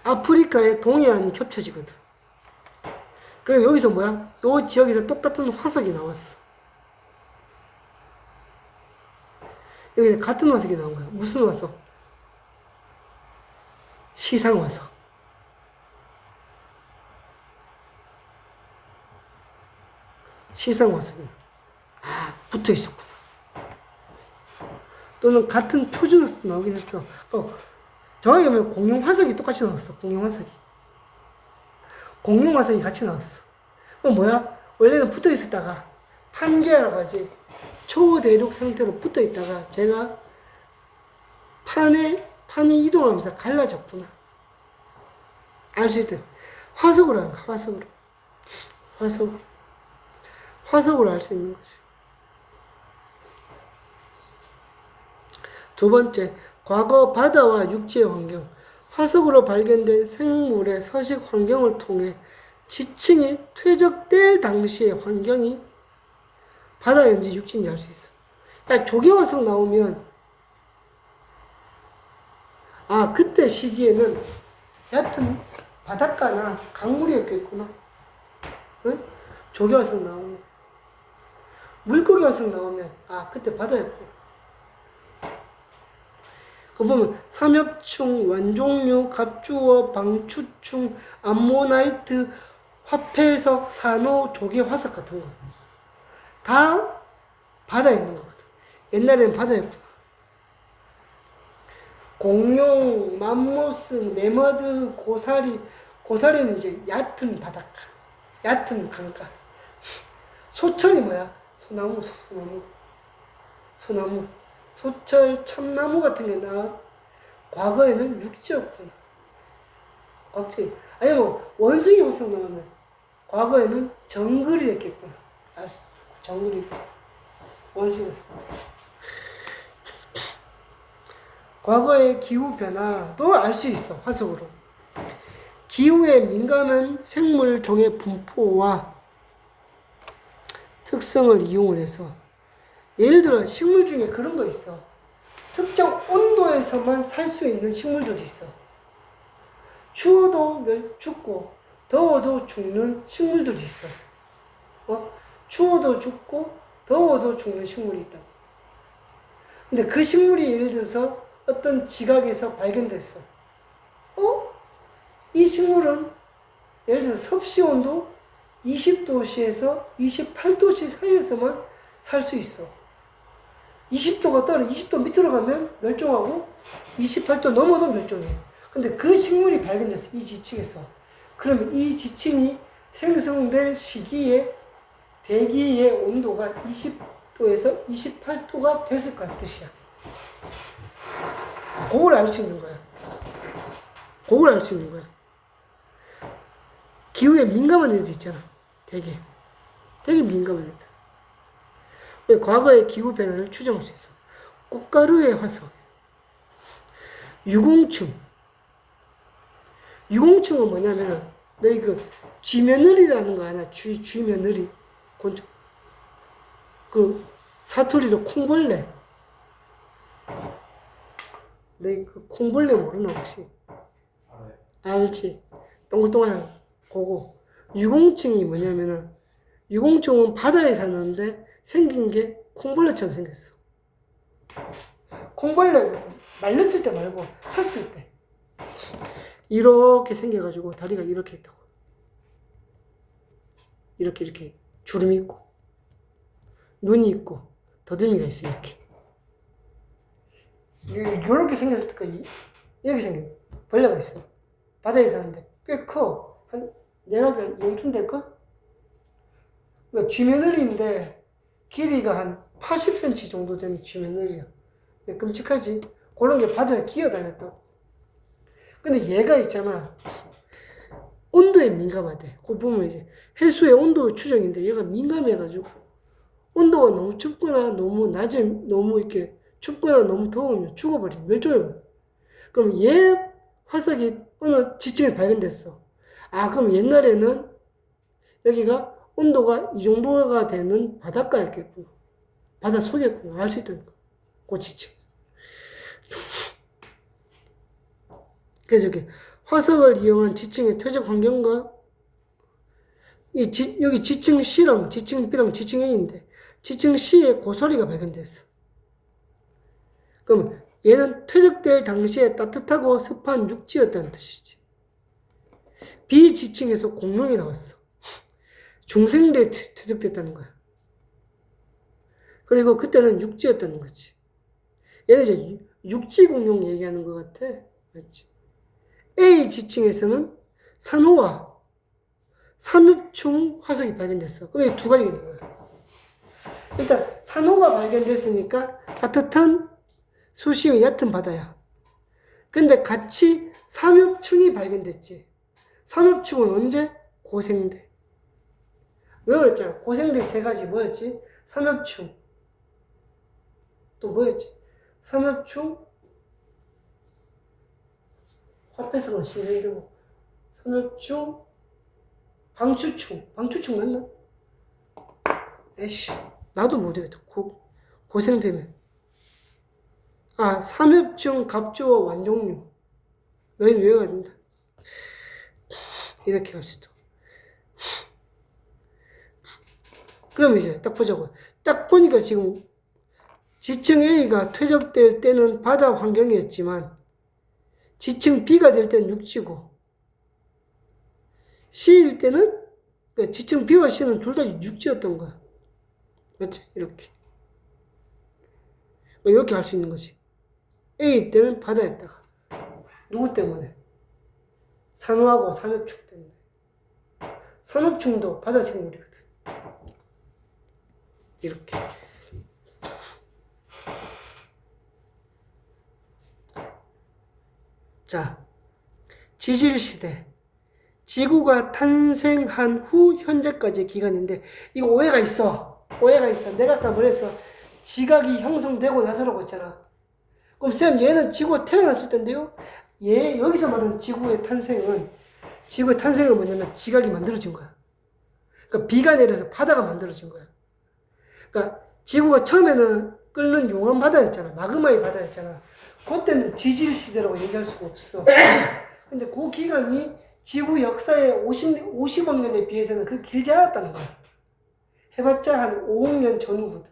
아프리카의 동해안이 겹쳐지거든. 그리고 여기서 뭐야? 요 지역에서 똑같은 화석이 나왔어. 여기 같은 화석이 나온 거야. 무슨 화석? 시상 화석. 시상 화석이. 아, 붙어 있었구나. 또는 같은 표준 화석 나오긴 했어. 정확히 보면 공룡 화석이 똑같이 나왔어. 공룡 화석이. 공룡 화석이 같이 나왔어. 그럼 뭐야? 원래는 붙어 있었다가 판계라고 하지. 초대륙 상태로 붙어 있다가 제가 판이 이동하면서 갈라졌구나. 알 수 있대. 화석으로 하는 거야. 화석으로. 화석으로 알 수 있는 거지. 두 번째, 과거 바다와 육지의 환경. 화석으로 발견된 생물의 서식 환경을 통해 지층이 퇴적될 당시의 환경이 바다인지 육지인지 알 수 있어. 야, 조개화석 나오면, 아, 그때 시기에는 얕은 바닷가나 강물이었겠구나. 응? 조개화석 나오면. 물고기 화석 나오면, 아, 그때 바다였구나. 그거 보면 삼엽충, 완종류, 갑주어, 방추충, 암모나이트, 화폐석, 산호, 조개, 화석 같은 거 다 바다에 있는 거거든. 옛날에는 바다였구나. 공룡, 맘모스, 매머드, 고사리는 이제 얕은 바닷가, 얕은 강가. 소철이 뭐야? 소나무. 소철, 참나무 같은 게 나와. 과거에는 육지였구나. 꽉지. 아니 원숭이 화석 나오면 과거에는 정글이 됐겠구나. 정글이 원숭이 화석. 과거의 기후 변화도 알 수 있어. 화석으로. 기후에 민감한 생물 종의 분포와 특성을 이용을 해서, 예를 들어 식물 중에 그런 거 있어. 특정 온도에서만 살 수 있는 식물들이 있어. 추워도 죽고 더워도 죽는 식물들이 있어. 추워도 죽고 더워도 죽는 식물이 있다. 근데 그 식물이 예를 들어서 어떤 지각에서 발견됐어. 이 식물은 예를 들어서 섭씨 온도 20도씨에서 28도씨 사이에서만 살 수 있어. 20도가 떨어 20도 밑으로 가면 멸종하고 28도 넘어도 멸종해. 근데 그 식물이 발견됐어. 이 지층에서. 그러면 이 지층이 생성될 시기에 대기의 온도가 20도에서 28도가 됐을 거야 뜻이야. 그걸 알 수 있는 거야. 기후에 민감한 애들 있잖아. 되게 민감한 애들. 과거의 기후 변화를 추정할 수 있어. 꽃가루의 화석. 유공충. 유공충은 뭐냐면 너희 그 쥐며느리라는 거 아나? 쥐며느리. 그 사투리로 콩벌레. 너희 그 콩벌레 모르나 혹시? 알지. 동글동글한 거고. 유공충이 뭐냐면은 유공충은 바다에 사는데 생긴 게 콩벌레처럼 생겼어. 콩벌레 말렸을 때 말고 샀을 때 이렇게 생겨가지고 다리가 이렇게 있다고. 이렇게 주름이 있고 눈이 있고 더듬이가 있어. 이렇게 생겼을 때까지 이렇게 생긴 벌레가 있어. 바다에 사는데 꽤 커. 내가 용충 될까? 그러니까 쥐며느리인데 길이가 한 80cm 정도 되는 쥐며느리야. 끔찍하지? 그런 게 바다에 기어다녔다고. 근데 얘가 있잖아. 온도에 민감하대. 그거 보면 이제 해수의 온도 추정인데 얘가 민감해가지고 온도가 너무 춥거나 너무 너무 이렇게 춥거나 너무 더우면 죽어버려. 멸종해버려. 그럼 얘 화석이 어느 지층에 발견됐어. 아, 그럼 옛날에는 여기가 온도가 이 정도가 되는 바닷가였겠구나. 바다 속이었구나. 알 수 있다는 거. 그 지층. 그래서 여기 화석을 이용한 지층의 퇴적 환경과 여기 지층 C랑 지층 B랑 지층 A인데 지층 C에 고사리가 발견됐어. 그럼 얘는 퇴적될 당시에 따뜻하고 습한 육지였다는 뜻이지. B 지층에서 공룡이 나왔어. 중생대에 퇴적됐다는 거야. 그리고 그때는 육지였다는 거지. 얘는 이제 육지 공룡 얘기하는 것 같아. 맞지? A 지층에서는 산호와 삼엽충 화석이 발견됐어. 그럼 이 두 가지가 있는 거야. 일단 산호가 발견됐으니까 따뜻한 수심이 얕은 바다야. 근데 같이 삼엽충이 발견됐지. 삼엽충은 언제? 고생대. 왜 그랬잖아. 고생대 세 가지 뭐였지? 삼엽충. 또 뭐였지? 삼엽충. 화폐성은 신경되고. 삼엽충. 방추충. 방추충 맞나? 에이씨. 나도 못하겠다. 고생되면. 아, 삼엽충, 갑주어, 완종류. 너희는 외워야 된다. 이렇게 할 수도. 그럼 이제 딱 보자고. 딱 보니까 지금 지층 A가 퇴적될 때는 바다 환경이었지만 지층 B가 될 때는 육지고 C일 때는 그러니까 지층 B와 C는 둘 다 육지였던 거야. 맞지? 이렇게. 이렇게 할 수 있는 거지. A일 때는 바다였다가 누구 때문에? 산호하고 삼엽충 때문에. 삼엽충도 바다 생물이거든. 이렇게. 자, 지질시대. 지구가 탄생한 후 현재까지의 기간인데, 이거 오해가 있어. 내가 아까 뭐랬어? 지각이 형성되고 나서라고 했잖아. 그럼 쌤, 얘는 지구가 태어났을 텐데요? 여기서 말하는 지구의 탄생은 뭐냐면 지각이 만들어진 거야. 그러니까 비가 내려서 바다가 만들어진 거야. 그러니까 지구가 처음에는 끓는 용암 바다였잖아. 마그마의 바다였잖아. 그때는 지질시대라고 얘기할 수가 없어. 근데 그 기간이 지구 역사의 50억 년에 비해서는 그렇게 길지 않았다는 거야. 해봤자 한 5억 년 전후거든.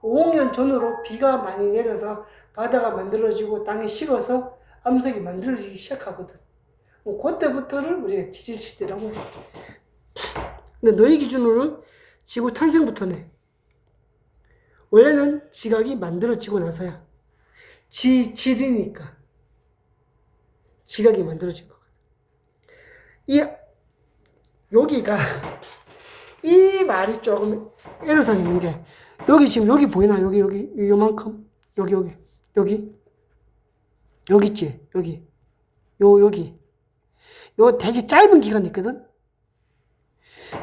5억 년 전으로 비가 많이 내려서 바다가 만들어지고 땅이 식어서 암석이 만들어지기 시작하거든. 그때부터를 우리가 지질시대라고 해. 근데 너희 기준으로는 지구 탄생부터네. 원래는 지각이 만들어지고 나서야. 질이니까. 지각이 만들어진 거거든. 여기가, 이 말이 조금 애로사항이 있는 게, 여기 지금 여기 보이나? 여기, 요만큼? 여기 있지? 여기. 요 되게 짧은 기간이 있거든?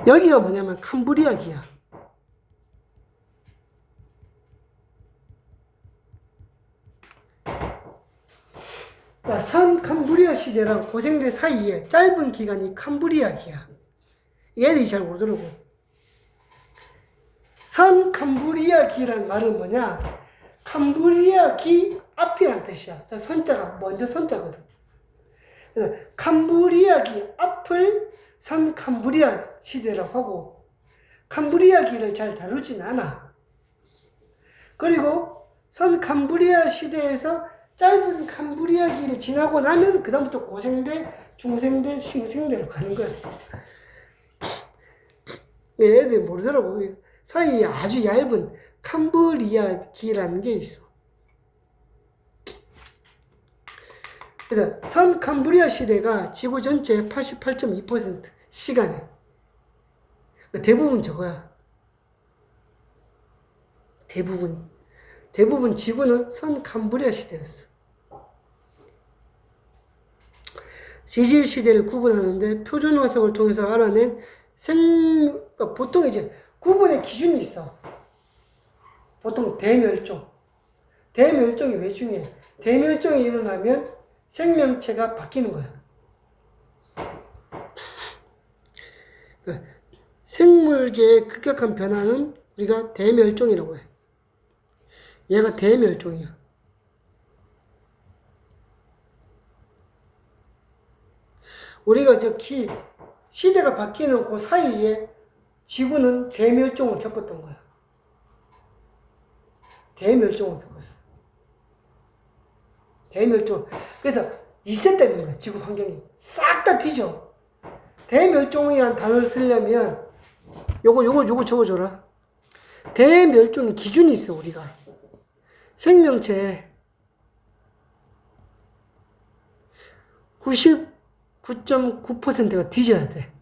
여기가 뭐냐면 캄브리아기야. 자, 선 캄브리아 시대랑 고생대 사이에 짧은 기간이 캄브리아기야. 얘들이 잘 모르더라고. 선 캄브리아기란 말은 뭐냐? 캄브리아기 앞이란 뜻이야. 자, 선자가 먼저 선자거든. 그래서 캄브리아기 앞을 선 캄브리아 시대라고 하고, 캄브리아기를 잘 다루진 않아. 그리고 선 캄브리아 시대에서 짧은 캄브리아기를 지나고 나면 그 다음부터 고생대, 중생대, 신생대로 가는 거야. 애들이 모르더라고. 사이에 아주 얇은 캄브리아기라는 게 있어. 그래서 선 캄브리아 시대가 지구 전체의 88.2% 시간에 대부분 저거야. 대부분 지구는 선 캄브리아 시대였어. 지질 시대를 구분하는데 표준 화석을 통해서 알아낸 그러니까 보통 이제 구분의 기준이 있어. 보통 대멸종. 대멸종이 왜 중요해? 대멸종이 일어나면 생명체가 바뀌는 거야. 생물계의 급격한 변화는 우리가 대멸종이라고 해. 얘가 대멸종이야. 우리가 시대가 바뀌는 그 사이에 지구는 대멸종을 겪었던 거야. 대멸종을 겪었어. 대멸종. 그래서 리셋되는 거야, 지구 환경이. 싹 다 뒤져. 대멸종이라는 단어를 쓰려면 요거 적어줘라. 대멸종의 기준이 있어, 우리가. 생명체 99.9%가 뒤져야 돼.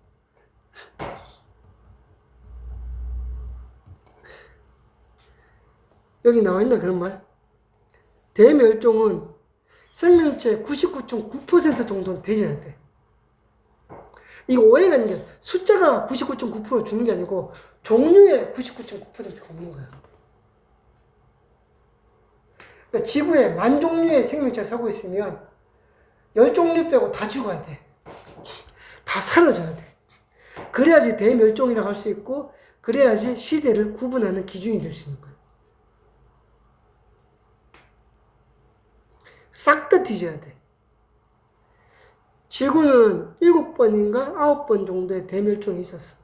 여기 나와 있나, 그런 말? 대멸종은 생명체 99.9% 정도는 뒤져야 돼. 이거 오해가 있는 게 숫자가 99.9% 주는 게 아니고 종류의 99.9%가 없는 거야. 그러니까 지구에 10,000종류의 생명체가 살고 있으면 10종류 빼고 다 죽어야 돼. 다 사라져야 돼. 그래야지 대멸종이라고 할 수 있고, 그래야지 시대를 구분하는 기준이 될 수 있는 거야. 싹 다 뒤져야 돼. 지구는 7번인가 9번 정도의 대멸종이 있었어.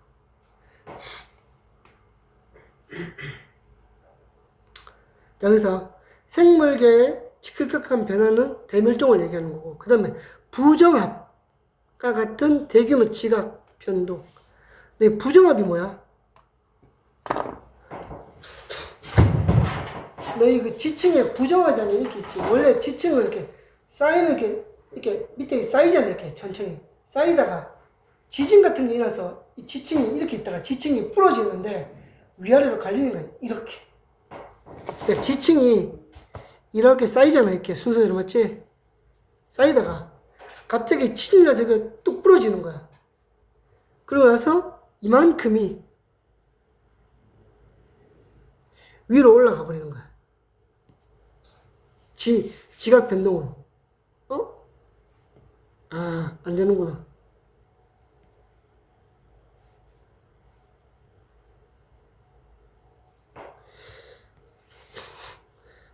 자, 그래서 생물계의 급격한 변화는 대멸종을 얘기하는 거고, 그 다음에 부정합과 같은 대규모 지각 변동. 근데 부정합이 뭐야? 너희 그 지층에 부정합이 아니라 이렇게 있지. 원래 지층은 이렇게 쌓이는 이렇게 밑에 쌓이잖아. 이렇게 천천히 쌓이다가 지진 같은 게 일어나서 이 지층이 이렇게 있다가 지층이 부러지는데 위아래로 갈리는 거야. 이렇게. 그러니까 지층이 이렇게 쌓이잖아. 이렇게 순서대로, 맞지? 쌓이다가 갑자기 지진이 나서 이게 뚝 부러지는 거야. 그러고 나서 이만큼이 위로 올라가 버리는 거야. 지각 변동으로. 안 되는구나.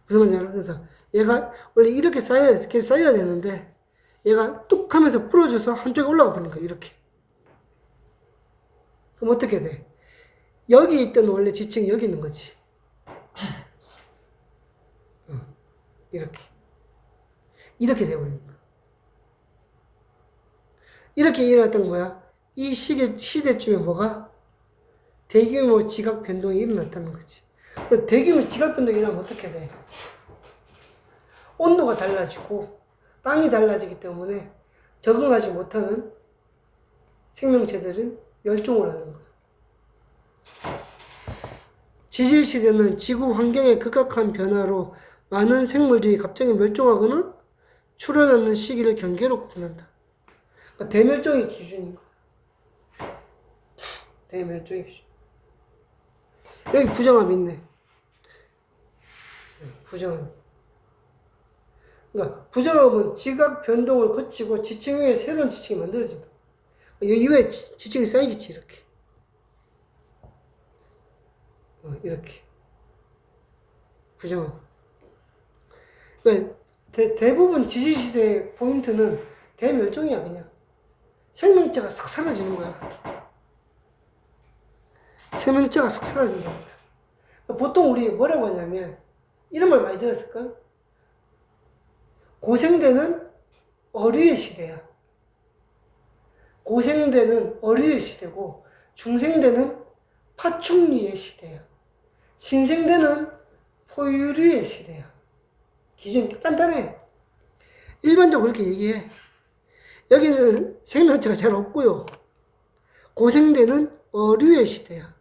무슨 말인지 알아? 그래서 얘가 원래 이렇게 계속 쌓여야 되는데 얘가 뚝 하면서 부러져서 한쪽에 올라가 버리는 거야. 이렇게. 그럼 어떻게 돼? 여기 있던 원래 지층이 여기 있는 거지. 이렇게 돼버리는 거야. 이렇게 일어났던 거야. 이 시대쯤에 뭐가? 대규모 지각 변동이 일어났다는 거지. 대규모 지각 변동이 일어나면 어떻게 돼? 온도가 달라지고 땅이 달라지기 때문에 적응하지 못하는 생명체들은 멸종을 하는 거야. 지질 시대는 지구 환경의 급격한 변화로 많은 생물들이 갑자기 멸종하거나 출현하는 시기를 경계로 구분한다. 그러니까 대멸종의 기준인 거야. 대멸종의 기준. 여기 부정합이 있네. 부정합. 그러니까 부정음은 지각 변동을 거치고 지층 위에 새로운 지층이 만들어진다. 이 위에 지층이 쌓이겠지, 이렇게. 이렇게. 부정음. 그러니까 대부분 지질시대의 포인트는 대멸종이야, 그냥. 생명체가 싹 사라지는 거야. 생명체가 싹 사라진다. 보통 우리 뭐라고 하냐면, 이런 말 많이 들었을까? 고생대는 어류의 시대야. 고생대는 어류의 시대고, 중생대는 파충류의 시대야. 신생대는 포유류의 시대야. 기준이 간단해. 일반적으로 그렇게 얘기해. 여기는 생명체가 잘 없고요. 고생대는 어류의 시대야.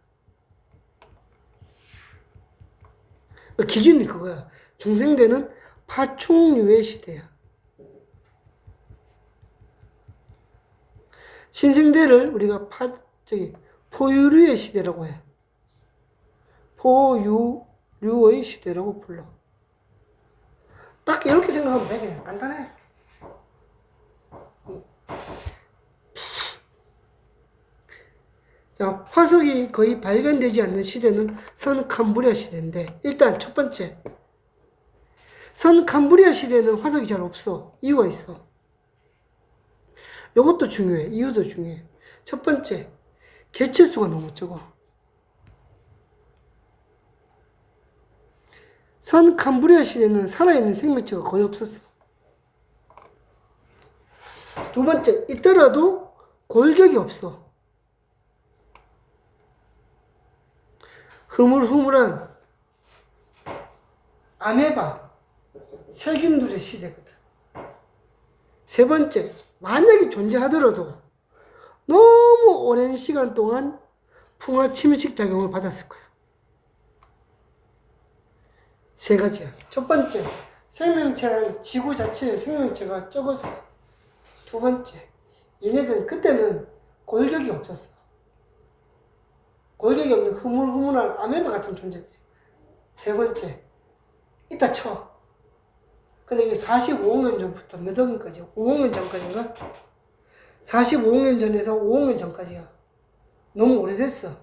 기준이 그거야. 중생대는 파충류의 시대야. 신생대를 우리가 포유류의 시대라고 해. 포유류의 시대라고 불러. 딱 이렇게 생각하면 돼. 그냥 간단해. 자, 화석이 거의 발견되지 않는 시대는 선캄브리아 시대인데, 일단 첫 번째, 선캄브리아 시대는 화석이 잘 없어. 이유가 있어. 이것도 중요해. 이유도 중요해. 첫 번째, 개체수가 너무 적어. 선캄브리아 시대는 살아있는 생명체가 거의 없었어. 두 번째, 있더라도 골격이 없어. 흐물흐물한 아메바, 세균들의 시대거든. 세 번째, 만약에 존재하더라도 너무 오랜 시간 동안 풍화 침식 작용을 받았을 거야. 세 가지야. 첫 번째, 생명체라는 지구 자체의 생명체가 적었어. 두 번째, 얘네들은 그때는 골격이 없었어. 골격이 없는 흐물흐물한 아메바 같은 존재들이. 세 번째, 이따 쳐. 근데 이게 45억 년 전부터 몇 억 년까지? 5억 년 전까지인가? 45억 년 전에서 5억 년 전까지야. 너무 오래됐어.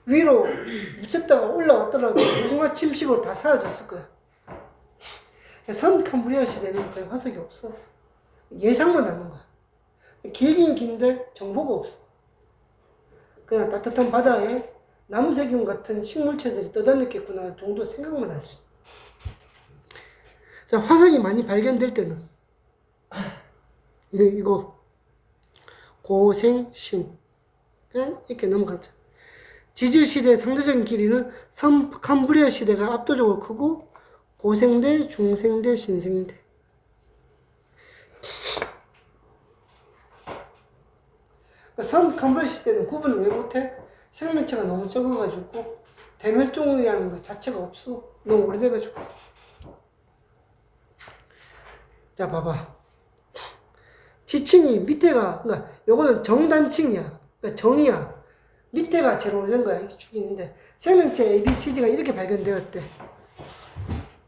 위로 묻혔다가 올라왔더라도 풍화 침식으로 다 사라졌을 거야. 선캄브리아 시대는 거의 화석이 없어. 예상만 하는 거야. 길긴 긴데 정보가 없어. 그냥 따뜻한 바다에 남세균 같은 식물체들이 떠다녔겠구나 정도 생각만 할 수 있어. 자, 화석이 많이 발견될 때는 이거 고생신 그냥 이렇게 넘어가자. 지질시대의 상대적인 길이는 선캄브리아 시대가 압도적으로 크고 고생대, 중생대, 신생대. 선캄브리아 시대는 구분을 왜 못해? 생명체가 너무 적어가지고 대멸종이라는 것 자체가 없어. 너무 오래돼가지고. 자, 봐봐. 지층이 밑에가, 그러니까 요거는 정단층이야. 그러니까 정이야. 밑에가 제일 오래된 거야. 이렇게 쭉 있는데 생명체 A, B, C, D가 이렇게 발견되었대.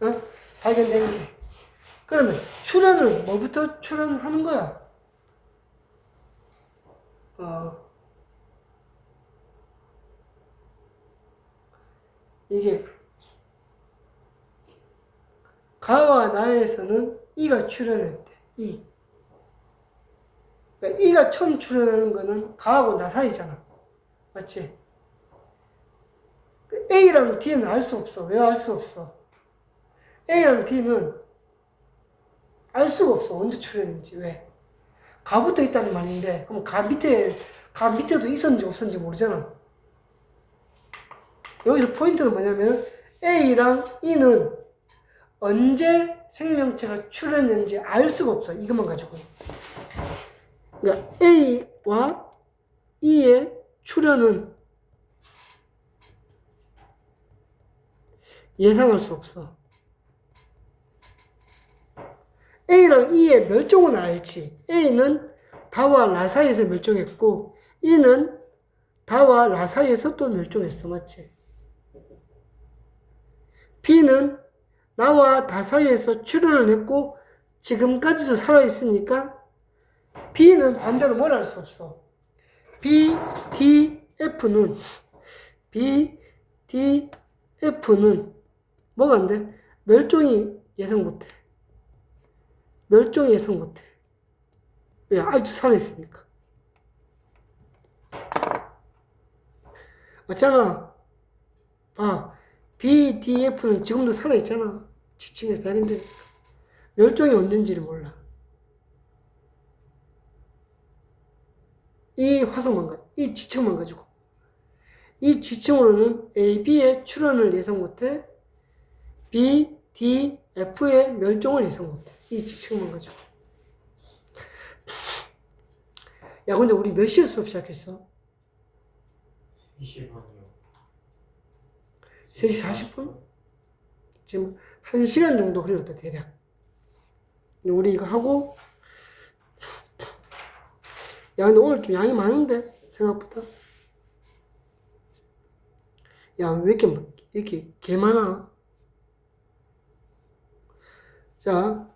어? 발견된 게. 그러면 출현은 뭐부터 출현하는 거야? 이게 가와 나에서는 E가 출현했대. E. 그러니까 E가 처음 출현하는 거는 가하고 나 사이잖아. 맞지? A랑 D는 알 수 없어. 왜 알 수 없어? A랑 D는 알 수가 없어. 언제 출현했는지. 왜? 가부터 있다는 말인데, 그럼 가 밑에도 있었는지 없었는지 모르잖아. 여기서 포인트는 뭐냐면, A랑 E는 언제 생명체가 출현했는지 알 수가 없어. 이것만 가지고. 그러니까 A와 E의 출현은 예상할 수 없어. A랑 E의 멸종은 알지. A는 다와 라 사이에서 멸종했고 E는 다와 라 사이에서 또 멸종했어. 맞지? B는 나와 다 사이에서 출현을 했고 지금까지도 살아있으니까 B는 반대로 뭘 할 수 없어. B, D, F는 뭐가 안 돼? 멸종이 예상 못해. 멸종이 예상 못해. 왜? 아직도 살아있으니까. 맞잖아. B, D, F는 지금도 살아있잖아. 지층에서 발견되니까. 멸종이 언젠지를 몰라. 이 화성만 가지고, 이 지층만 가지고. 이 지층으로는 A, B의 출현을 예상 못해. B, D, F의 멸종을 예상 못해. 이 지층만 가지고. 야, 근데 우리 몇 시에 수업 시작했어? 3시 반이요. 3시 40분? 지금 1시간 정도 흘렀다, 대략. 우리 이거 하고, 야, 근데 오늘 좀 양이 많은데? 생각보다. 야, 왜 이렇게 개 많아? 자,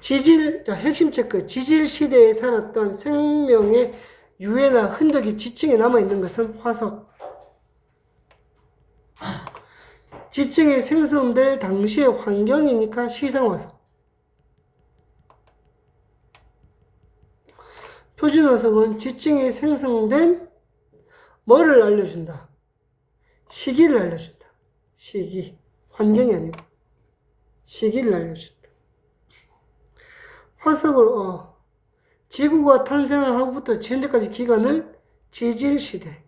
핵심 체크. 지질 시대에 살았던 생명의 유해나 흔적이 지층에 남아있는 것은 화석. 지층이 생성될 당시의 환경이니까 시상화석. 표준화석은 지층이 생성된 뭐를 알려준다? 시기를 알려준다. 시기. 환경이 아니고. 시기를 알려준다. 화석을, 지구가 탄생한 하고부터 현재까지 기간을 지질시대.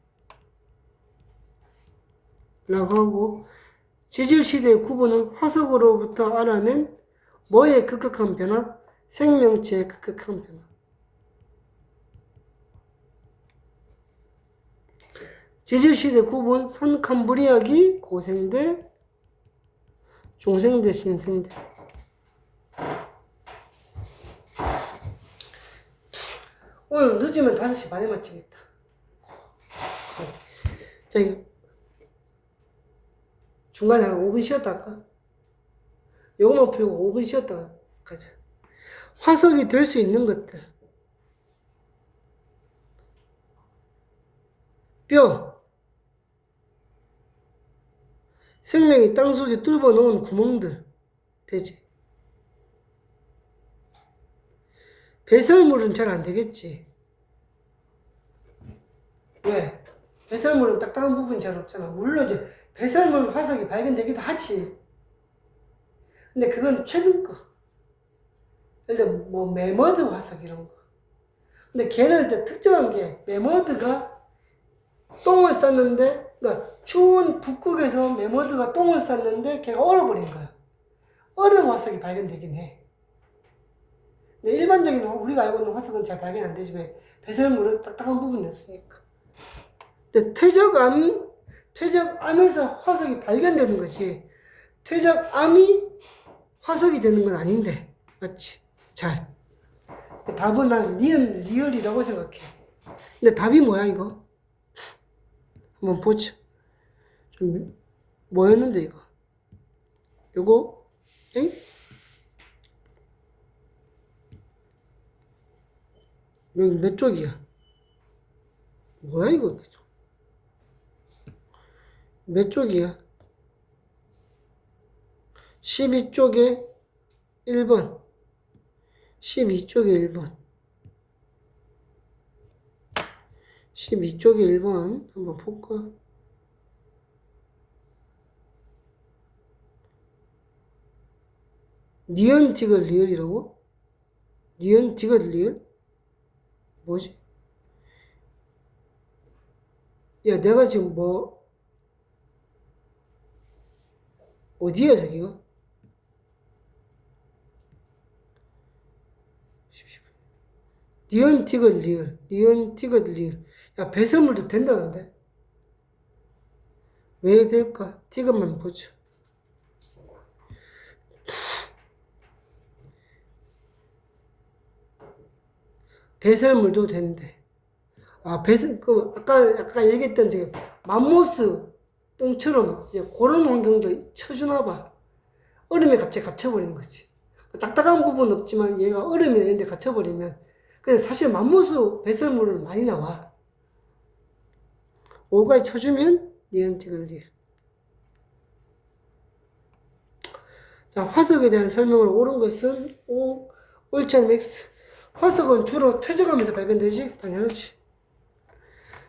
라고 하고, 지질시대의 구분은 화석으로부터 알아낸 뭐의 급격한 변화? 생명체의 급격한 변화. 지질시대 구분, 선캄브리아기, 고생대, 중생대, 신생대. 오늘 늦으면 5시 반에 마치겠다. 자, 중간에 한 5분 쉬었다 할까? 요거만 풀고 5분 쉬었다 가자. 화석이 될 수 있는 것들. 뼈. 생명이 땅속에 뚫어 놓은 구멍들. 되지. 배설물은 잘 안 되겠지. 왜? 배설물은 딱딱한 부분이 잘 없잖아. 물론 이제 배설물 화석이 발견되기도 하지. 근데 그건 최근 거. 예를 들어 뭐 매머드 화석 이런 거. 근데 걔는 특정한 게 매머드가 똥을 쌌는데, 그러니까 추운 북극에서 매머드가 똥을 쌌는데 걔가 얼어버린 거야. 얼음 화석이 발견되긴 해. 근데 일반적인 우리가 알고 있는 화석은 잘 발견 안 되지만 배설물은 딱딱한 부분이 없으니까. 근데 퇴적암에서 화석이 발견되는 거지. 퇴적암이 화석이 되는 건 아닌데, 맞지? 잘. 답은 난 리얼이라고 생각해. 근데 답이 뭐야 이거? 한번 보자. 좀 뭐였는데 이거? 요거? 엥? 여기 몇 쪽이야? 뭐야 이거? 몇 쪽이야? 12쪽에 1번. 12쪽에 1번. 12쪽에 1번. 한번 볼까? 니언티글 리얼이라고? 니언티글 리얼? 뭐지? 야, 내가 지금 어디야, 저기가? 니언티글 리얼. 야, 배설물도 된다는데? 왜 될까? 티글만 보자. 배설물도 된대. 아까 얘기했던 맘모스 똥처럼 이제 그런 환경도 쳐주나 봐. 얼음에 갑자기 갇혀버린 거지. 딱딱한 부분 없지만 얘가 얼음에 있는데 갇혀버리면, 근데 사실 맘모스 배설물은 많이 나와. 5까지 쳐주면 니은티글 리. 자, 화석에 대한 설명을 옳은 것은 O, 옳지 않으면 X. 화석은 주로 퇴적하면서 발견되지? 당연하지.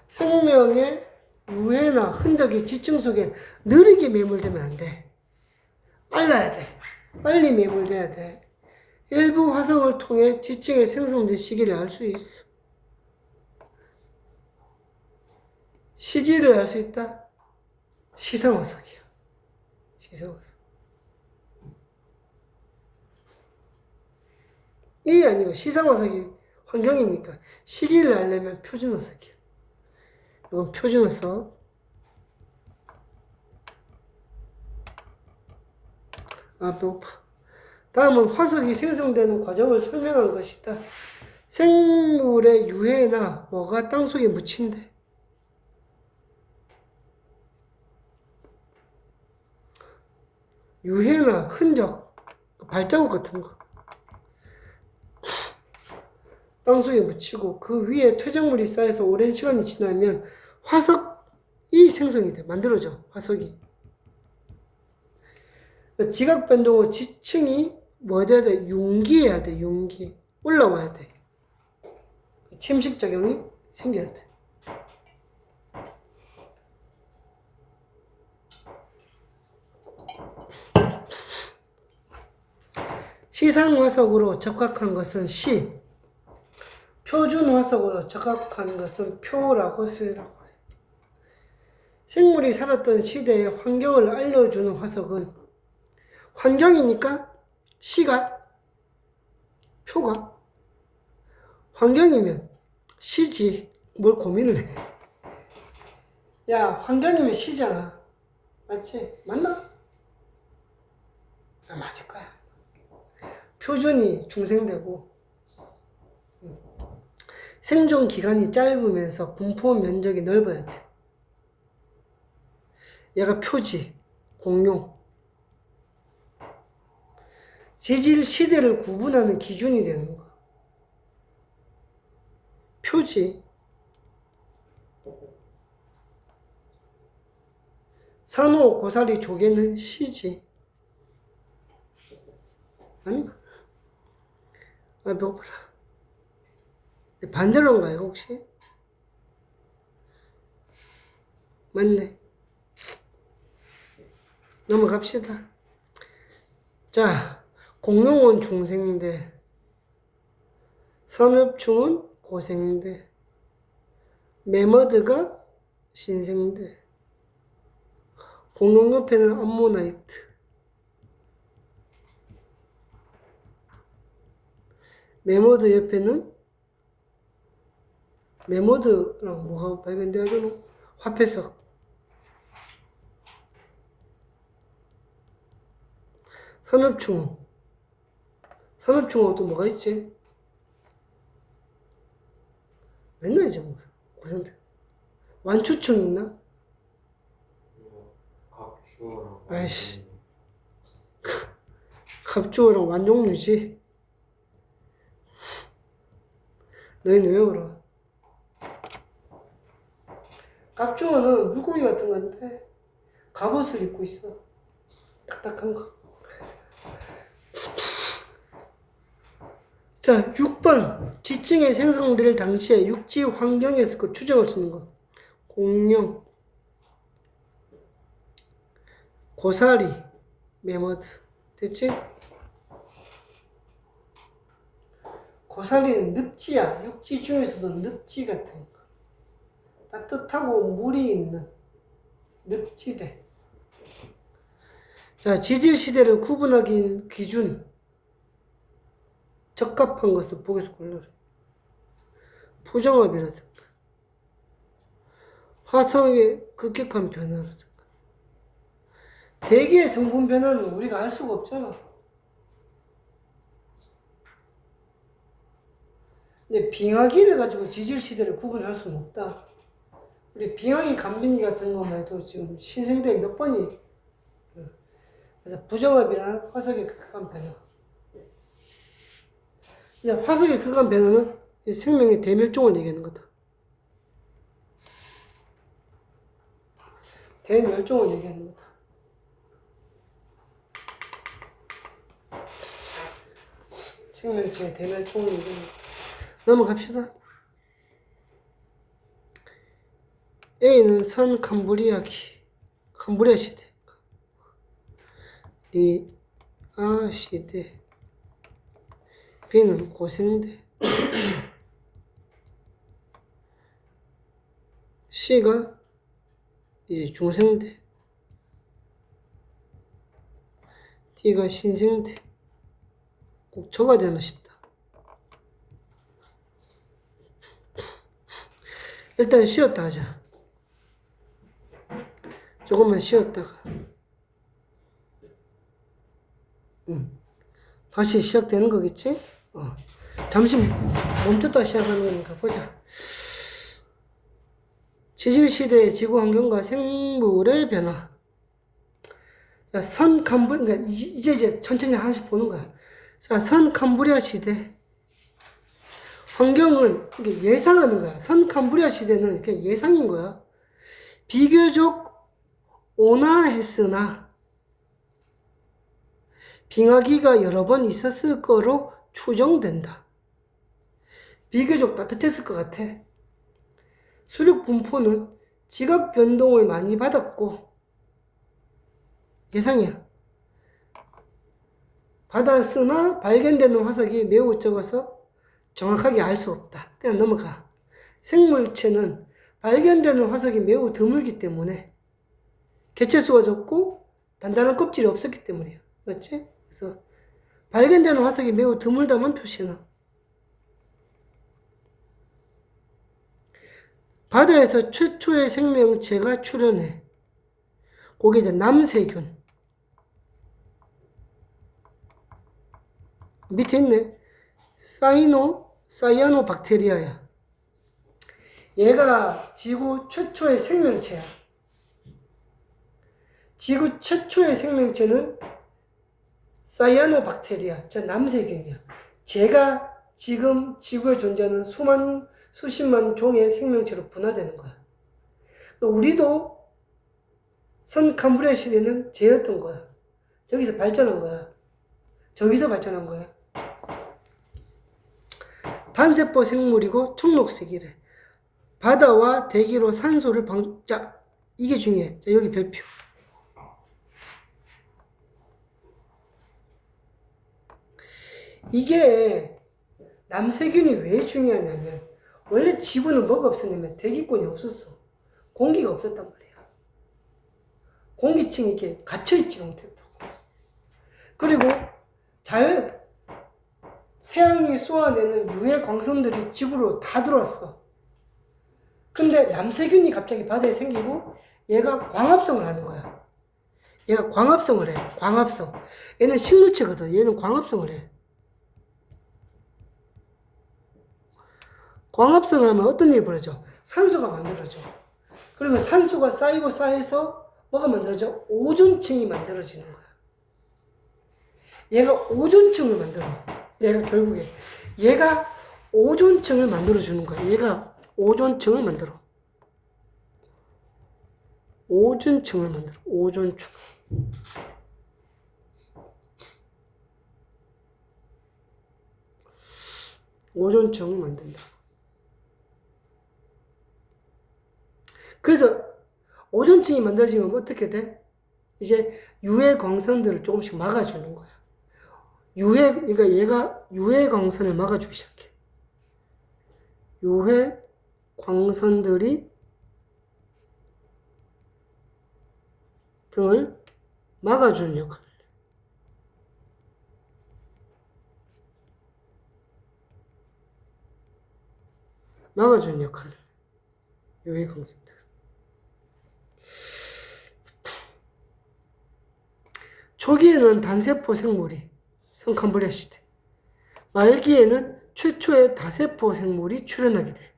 생명의 유해나 흔적이 지층 속에 느리게 매몰되면 안 돼. 빨라야 돼. 빨리 매몰돼야 돼. 일부 화석을 통해 지층의 생성된 시기를 알 수 있어. 시기를 알 수 있다? 시상화석이야. 시상화석. 이 아니고 시상화석이 환경이니까 시기를 알려면 표준화석이야. 이건 표준화석. 아, 배고파. 다음은 화석이 생성되는 과정을 설명한 것이다. 생물의 유해나 뭐가 땅속에 묻힌대. 유해나 흔적, 발자국 같은 거. 땅속에 묻히고 그 위에 퇴적물이 쌓여서 오랜 시간이 지나면 화석이 생성이 돼. 만들어져. 화석이. 지각 변동 후 지층이 뭐 돼야 돼? 융기해야 돼. 융기. 올라와야 돼. 침식작용이 생겨야 돼. 시상화석으로 적합한 것은 시, 표준화석으로 적합한 것은 표라고 쓰라고. 생물이 살았던 시대의 환경을 알려주는 화석은 환경이니까 시가, 표가, 환경이면 시지. 뭘 고민을 해. 야, 환경이면 시잖아. 맞지? 맞나? 아, 맞을 거야. 표준이 중생되고 생존 기간이 짧으면서 분포 면적이 넓어야 돼. 얘가 표지, 공용. 지질 시대를 구분하는 기준이 되는 거. 표지. 산호, 고사리, 조개는 시지. 맞나? 아, 배고파라. 반대로인가요, 혹시? 맞네. 넘어갑시다. 자, 공룡은 중생대, 삼엽충은 고생대, 매머드가 신생대, 공룡 옆에는 암모나이트, 매머드 옆에는 매머드랑 뭐가 발견돼야 되노? 화폐석. 삼엽충은 또 뭐가 있지? 맨날 잊어먹어. 고생대. 완추충 있나? 갑주어랑 아이씨. 갑주어랑 완종류지. 너희는 왜 울어? 갑주어는 물고기 같은 건데 갑옷을 입고 있어. 딱딱한 거. 자, 6번. 지층에 생성될 당시에 육지 환경에서 그 추정을 쓰는 거. 공룡, 고사리, 매머드. 됐지? 고사리는 늪지야. 육지 중에서도 늪지 같은 거. 따뜻하고 물이 있는 늪지대. 자, 지질 시대를 구분하기 기준. 적합한 것을 보기에서 골라라. 부정합이라든가 화성의 급격한 변화라든가 대기의 성분 변화는 우리가 알 수가 없잖아. 근데 빙하기를 가지고 지질 시대를 구분할 수는 없다. 우리 빙하기 간빙기 같은 것만 해도 지금 신생대 몇 번이 그래서 부정합이란 화석의 극한 변화. 이제 화석의 극한 변화는 생명의 대멸종을 얘기하는 거다. 대멸종을 얘기하는 거다. 생명체의 대멸종을 얘기하는 거다. 넘어갑시다. A는 선 캄브리아 시대, 리아 시대. B는 고생대. C가 이제 중생대. D가 신생대. 꼭 적어야 되나 싶다. 일단 쉬었다 하자. 조금만 쉬었다가 다시 시작되는 거겠지? 잠시 멈췄다 시작하는 거니까 보자. 지질시대의 지구 환경과 생물의 변화. 야, 그러니까 이제 천천히 하나씩 보는 거야. 자, 선 캄브리아 시대. 환경은 이게 예상하는 거야. 선 캄브리아 시대는 그냥 예상인 거야. 비교적 온화했으나 빙하기가 여러 번 있었을 거로 추정된다. 비교적 따뜻했을 것 같아. 수륙 분포는 지각 변동을 많이 받았고, 예상이야. 받았으나 발견되는 화석이 매우 적어서 정확하게 알 수 없다. 그냥 넘어가. 생물체는 발견되는 화석이 매우 드물기 때문에 개체수가 적고 단단한 껍질이 없었기 때문이에요. 맞지? 그래서 발견되는 화석이 매우 드물다만 표시해놔. 바다에서 최초의 생명체가 출현해. 거기에 이제 남세균. 밑에 있네. 사이아노 박테리아야. 얘가 지구 최초의 생명체야. 지구 최초의 생명체는 사이아노 박테리아, 저 남세균이야. 제가 지금 지구에 존재하는 수십만 종의 생명체로 분화되는 거야. 우리도 선 캄브리아 시대는 쟤였던 거야. 저기서 발전한 거야. 저기서 발전한 거야. 단세포 생물이고 청록색이래. 바다와 대기로 산소를 자, 이게 중요해. 자, 여기 별표. 이게 남세균이 왜 중요하냐면 원래 지구는 뭐가 없었냐면 대기권이 없었어. 공기가 없었단 말이야. 공기층이 이렇게 갇혀있지 못했다고. 그리고 태양이 쏘아내는 유해 광선들이 지구로 다 들어왔어. 근데 남세균이 갑자기 바다에 생기고 얘가 광합성을 하는 거야. 얘가 광합성을 해. 광합성. 얘는 식물체거든. 얘는 광합성을 해. 광합성을 하면 어떤 일이 벌어져? 산소가 만들어져. 그리고 산소가 쌓이고 쌓여서 뭐가 만들어져? 오존층이 만들어지는 거야. 얘가 오존층을 만들어. 얘가 오존층을 만들어주는 거야. 얘가 오존층을 만들어. 오존층을 만들어. 오존층. 오존층을 만든다. 그래서 오존층이 만들어지면 어떻게 돼? 이제 유해 광선들을 조금씩 막아주는 거야. 그러니까 얘가 유해 광선을 막아주기 시작해. 유해 광선들이 등을 막아주는 역할을 해. 막아주는 역할을 해. 유해 광선들. 초기에는 단세포 생물이 선 캄브리아 시대, 말기에는 최초의 다세포 생물이 출현하게 돼.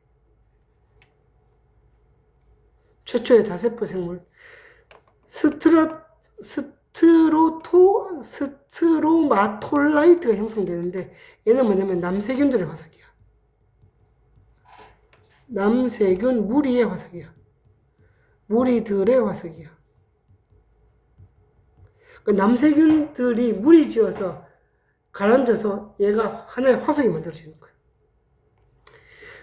최초의 다세포 생물 스트로마톨라이트가 형성되는데 얘는 뭐냐면 남세균들의 화석이야. 남세균 무리의 화석이야. 무리들의 화석이야. 그 남세균들이 무리 지어서 가라앉아서 얘가 하나의 화석이 만들어지는 거야.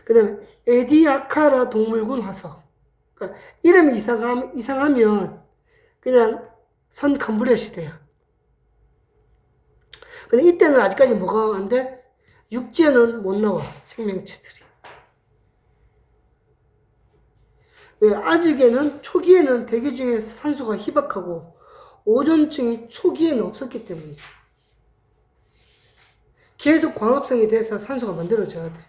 그 다음에 에디아카라 동물군 화석. 그러니까 이름이 이상하면 그냥 선 캄브리아 시대야. 근데 이때는 아직까지 뭐가 안 돼? 육지에는 못 나와, 생명체들이. 왜? 아직에는, 초기에는 대기 중에 산소가 희박하고 오존층이 초기에는 없었기 때문이야. 계속 광합성이 돼서 산소가 만들어져야 돼.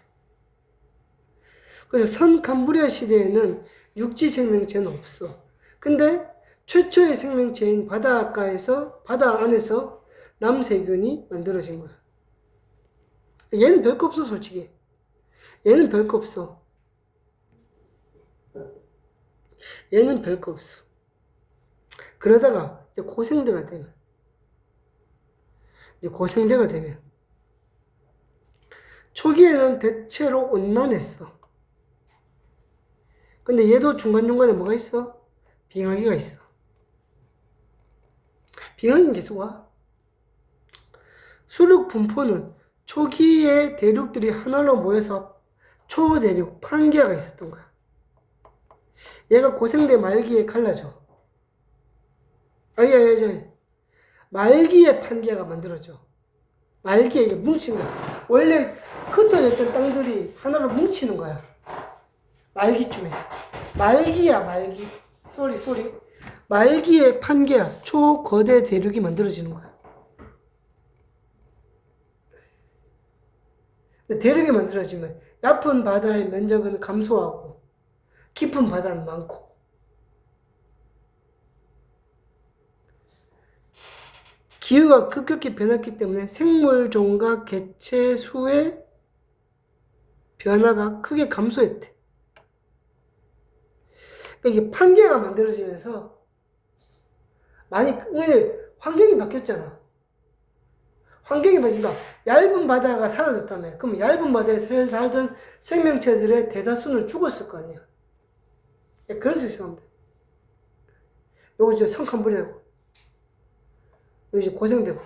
그래서 선 캄브리아 시대에는 육지 생명체는 없어. 근데 최초의 생명체인 바다 안에서 남세균이 만들어진 거야. 얘는 별거 없어, 솔직히. 얘는 별거 없어. 얘는 별거 없어. 그러다가 이제 고생대가 되면 초기에는 대체로 온난했어. 근데 얘도 중간중간에 뭐가 있어? 빙하기가 있어. 빙하기는 계속 와. 수륙 분포는 초기에 대륙들이 하나로 모여서 초대륙 판게아가 있었던 거야. 얘가 고생대 말기에 갈라져. 아니. 말기에 판게아가 만들어져. 말기에 이게 뭉친 거야. 원래 흩어졌던 땅들이 하나로 뭉치는 거야. 말기쯤에. 말기야, 말기. 쏘리. 말기에 판게아, 초거대 대륙이 만들어지는 거야. 대륙이 만들어지면 얕은 바다의 면적은 감소하고 깊은 바다는 많고, 기후가 급격히 변했기 때문에 생물종과 개체 수의 변화가 크게 감소했대. 그러니까 이게 판게아가 만들어지면서 환경이 바뀌었잖아. 환경이 바뀌니까 얇은 바다가 사라졌다며. 그럼 얇은 바다에 살던 생명체들의 대다수는 죽었을 거 아니야. 그래서 생각하면 돼. 요거 이제 성캄브리아고, 요거 이제 고생되고,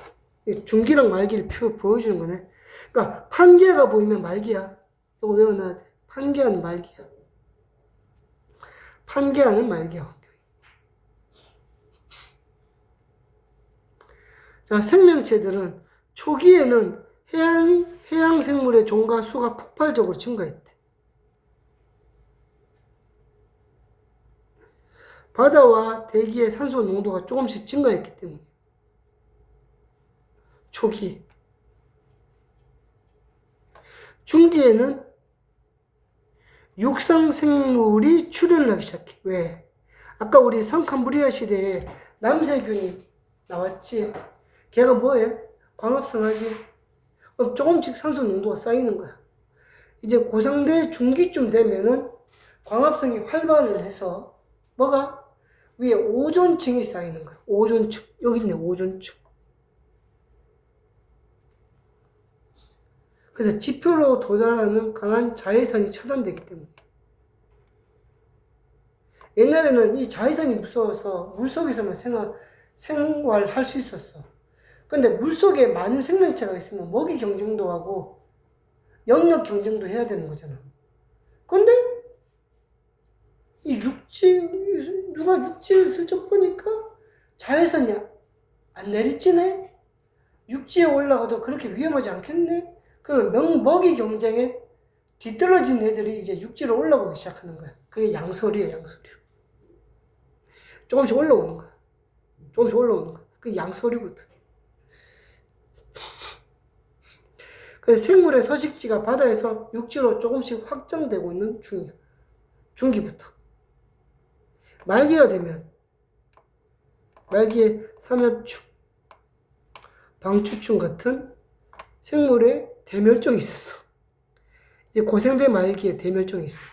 중기랑 말기를 보여주는 거네. 그러니까 판게아가 보이면 말기야. 요거 외워놔야 돼. 판게아는 말기야. 판게아는 말기야. 자, 생명체들은 초기에는 해양 생물의 종과 수가 폭발적으로 증가했대. 바다와 대기의 산소 농도가 조금씩 증가했기 때문에. 초기. 중기에는 육상 생물이 출현을 하기 시작해. 왜? 아까 우리 성캄브리아 시대에 남세균이 나왔지. 걔가 뭐해? 광합성하지. 그럼 조금씩 산소 농도가 쌓이는 거야. 이제 고상대 중기쯤 되면은 광합성이 활발을 해서 뭐가? 위에 오존층이 쌓이는 거야. 오존층. 여기 있네, 오존층. 그래서 지표로 도달하는 강한 자외선이 차단되기 때문에. 옛날에는 이 자외선이 무서워서 물속에서만 생활할 수 있었어. 근데 물속에 많은 생명체가 있으면 먹이 경쟁도 하고 영역 경쟁도 해야 되는 거잖아. 근데 누가 육지를 슬쩍 보니까 자외선이 안 내리치네? 육지에 올라가도 그렇게 위험하지 않겠네? 그 먹이 경쟁에 뒤떨어진 애들이 이제 육지로 올라오기 시작하는 거야. 그게 양서류야, 양서류. 조금씩 올라오는 거야. 그게 양서류거든. 그래서 생물의 서식지가 바다에서 육지로 조금씩 확장되고 있는 중이야. 중기부터. 말기가 되면 말기에 삼엽충, 방추충 같은 생물의 대멸종이 있었어. 이제 고생대 말기에 대멸종이 있어.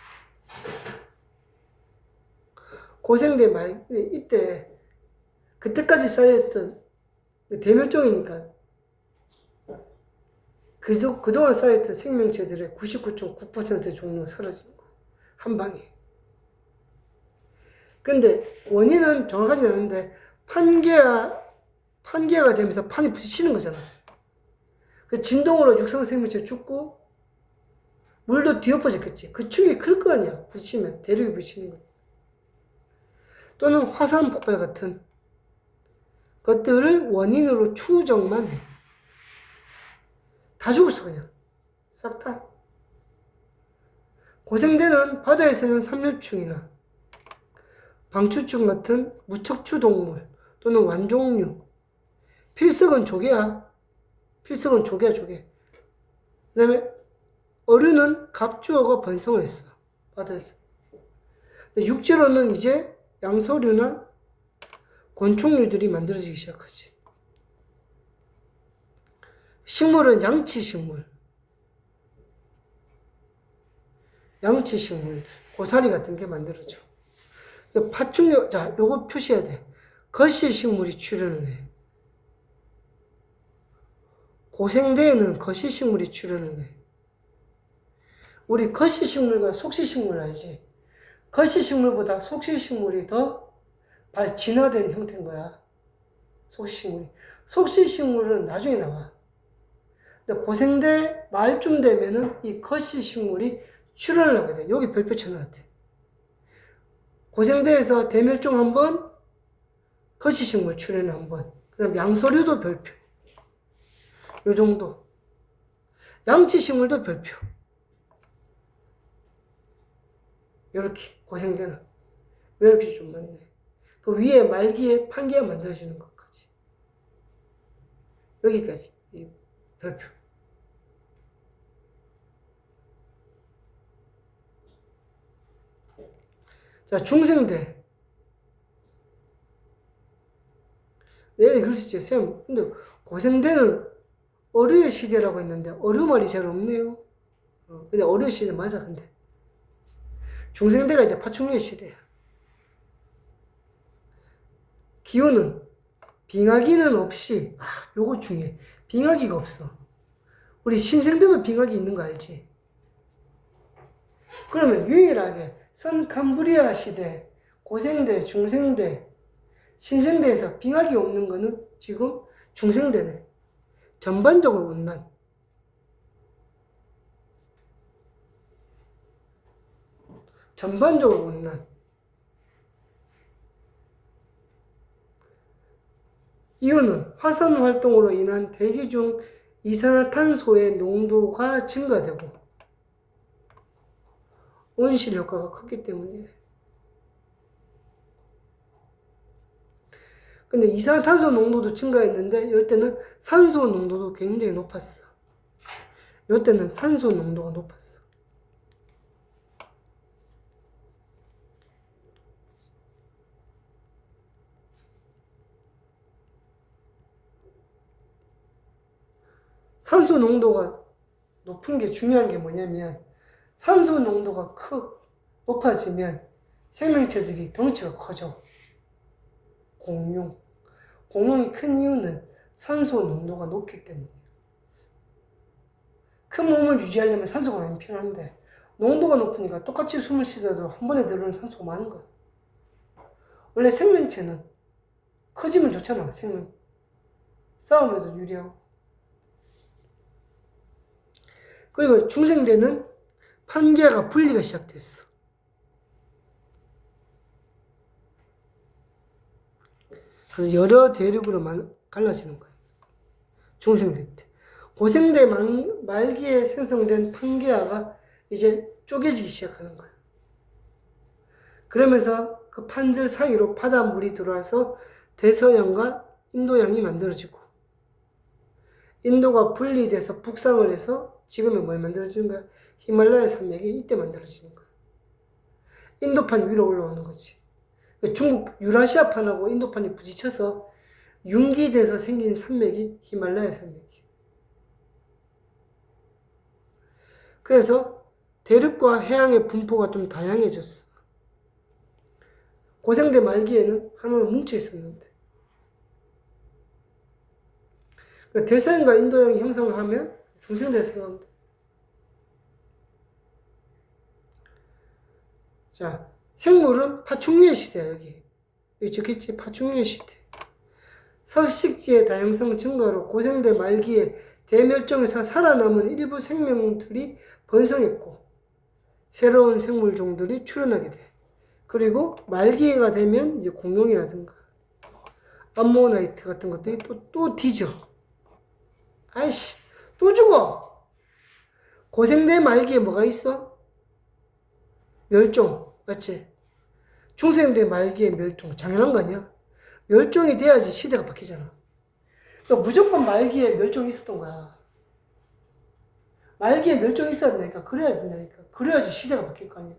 고생대 이때 그때까지 쌓여있던 대멸종이니까 그동안 쌓였던 생명체들의 99.9% 종류가 사라진 거. 한 방에. 근데 원인은 정확하지 않은데 판개가 되면서 판이 부딪히는 거잖아. 그 진동으로 육상 생명체 죽고 물도 뒤엎어졌겠지. 그 충격이 클 거 아니야. 부딪히면 대륙이 부딪히는 거. 또는 화산 폭발 같은 것들을 원인으로 추정만 해. 다 죽었어 그냥. 싹 다. 고생대는 바다에서는 삼류충이나 방추충 같은 무척추 동물 또는 완종류. 필석은 조개야. 필석은 조개야 조개. 그 다음에 어류는 갑주어가 번성을 했어. 바다에서. 근데 육지로는 이제 양서류나 곤충류들이 만들어지기 시작하지. 식물은 양치식물. 양치식물들. 고사리 같은 게 만들어져. 파충류, 자, 요거 표시해야 돼. 거시식물이 출현을 해. 고생대에는 거시식물이 출현을 해. 우리 거시식물과 속시식물 알지? 거시식물보다 속시식물이 더 진화된 형태인 거야. 속시식물이. 속시식물은 나중에 나와. 근데 고생대 말쯤 되면은 이 거시식물이 출현을 하게 돼. 여기 별표 쳐놔야 돼. 고생대에서 대멸종 한 번, 거시식물 출현 한 번. 그 다음 양서류도 별표. 요 정도. 양치식물도 별표. 요렇게 고생대는. 왜 이렇게 좀 많네. 그 위에 말기에 판기가 만들어지는 것까지. 여기까지. 이 별표. 자, 중생대. 네, 그럴 수 있죠. 쌤, 근데 고생대는 어류의 시대라고 했는데, 어류 말이 잘 없네요. 근데 어류 시대 맞아, 근데. 중생대가 이제 파충류의 시대야. 기후는 빙하기는 없이, 요거 중요해. 빙하기가 없어. 우리 신생대도 빙하기 있는 거 알지? 그러면 유일하게 선캄브리아 시대, 고생대, 중생대, 신생대에서 빙하기 없는 거는 지금 중생대네. 전반적으로 온난. 전반적으로 온난. 이유는 화산 활동으로 인한 대기 중 이산화탄소의 농도가 증가되고 온실 효과가 컸기 때문이래. 근데 이산화탄소 농도도 증가했는데 이때는 산소 농도도 굉장히 높았어. 이때는 산소 농도가 높았어. 산소 농도가 높은 게 중요한 게 뭐냐면 산소 농도가 높아지면 생명체들이 덩치가 커져. 공룡이 큰 이유는 산소 농도가 높기 때문이에요. 큰 몸을 유지하려면 산소가 많이 필요한데 농도가 높으니까 똑같이 숨을 쉬어도 한 번에 들어오는 산소가 많은 거야. 원래 생명체는 커지면 좋잖아. 싸움에도 유리하고. 그리고 중생대는 판계가 분리가 시작됐어. 그래서 여러 대륙으로 갈라지는 거예요. 중생대 때. 고생대 말기에 생성된 판계아가 이제 쪼개지기 시작하는 거예요. 그러면서 그 판들 사이로 바닷물이 들어와서 대서양과 인도양이 만들어지고 인도가 분리돼서 북상을 해서 지금의 뭘 만들어지는 거야? 히말라야 산맥이 이때 만들어지는 거야. 인도판이 위로 올라오는 거지. 중국 유라시아판하고 인도판이 부딪혀서 융기돼서 생긴 산맥이 히말라야 산맥이야. 그래서 대륙과 해양의 분포가 좀 다양해졌어. 고생대 말기에는 하나로 뭉쳐 있었는데 그 대서양과 인도양이 형성하면 중생대 생각하면 돼. 자, 생물은 파충류의 시대야, 여기 적혔지? 파충류의 시대. 서식지의 다양성 증가로 고생대 말기에 대멸종에서 살아남은 일부 생명들이 번성했고 새로운 생물종들이 출현하게 돼. 그리고 말기가 되면 이제 공룡이라든가 암모나이트 같은 것들이 또 뒤져. 아이씨, 또 죽어. 고생대 말기에 뭐가 있어? 멸종, 맞지? 중생대 말기에 멸종, 당연한 거 아니야? 멸종이 돼야지 시대가 바뀌잖아. 그러니까 무조건 말기에 멸종이 있었던 거야. 말기에 멸종이 있어야 된다니까. 그래야 된다니까. 그래야지 시대가 바뀔 거 아니야.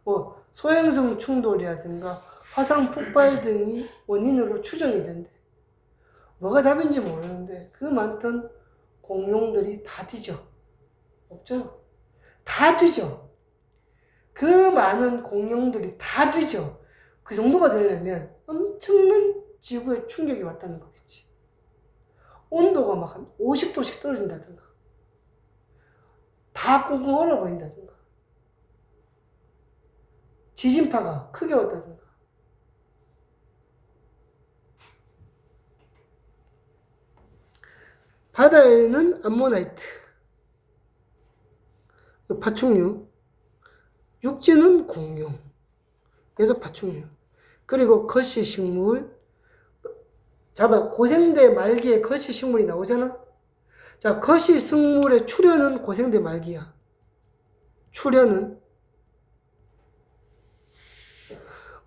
뭐 소행성 충돌이라든가 화산 폭발 등이 원인으로 추정이 된대. 뭐가 답인지 모르는데 그 많던 공룡들이 다 뒤져. 없잖아. 다 뒤져. 그 많은 공룡들이 다 뒤져. 그 정도가 되려면 엄청난 지구에 충격이 왔다는 거겠지. 온도가 막 한 50도씩 떨어진다든가 다 꽁꽁 얼어버린다든가 지진파가 크게 왔다든가. 바다에는 암모나이트, 파충류, 육지는 공룡, 얘도 파충류, 그리고 거시식물. 잡아, 고생대 말기에 거시식물이 나오잖아. 자, 거시식물의 출현은 고생대 말기야. 출현은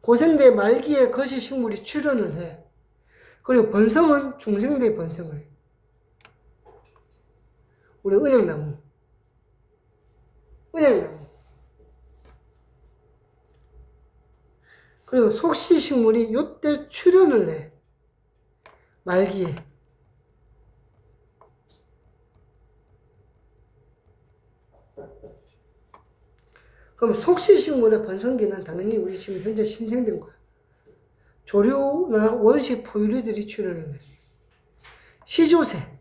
고생대 말기에 거시식물이 출현을 해. 그리고 번성은 중생대 번성을 해. 우리 은행나무. 그리고 속시식물이 요때 출현을 해. 말기에. 그럼 속시식물의 번성기는 당연히 우리 지금 현재 신생된 거야. 조류나 원시 포유류들이 출현을 해. 시조새.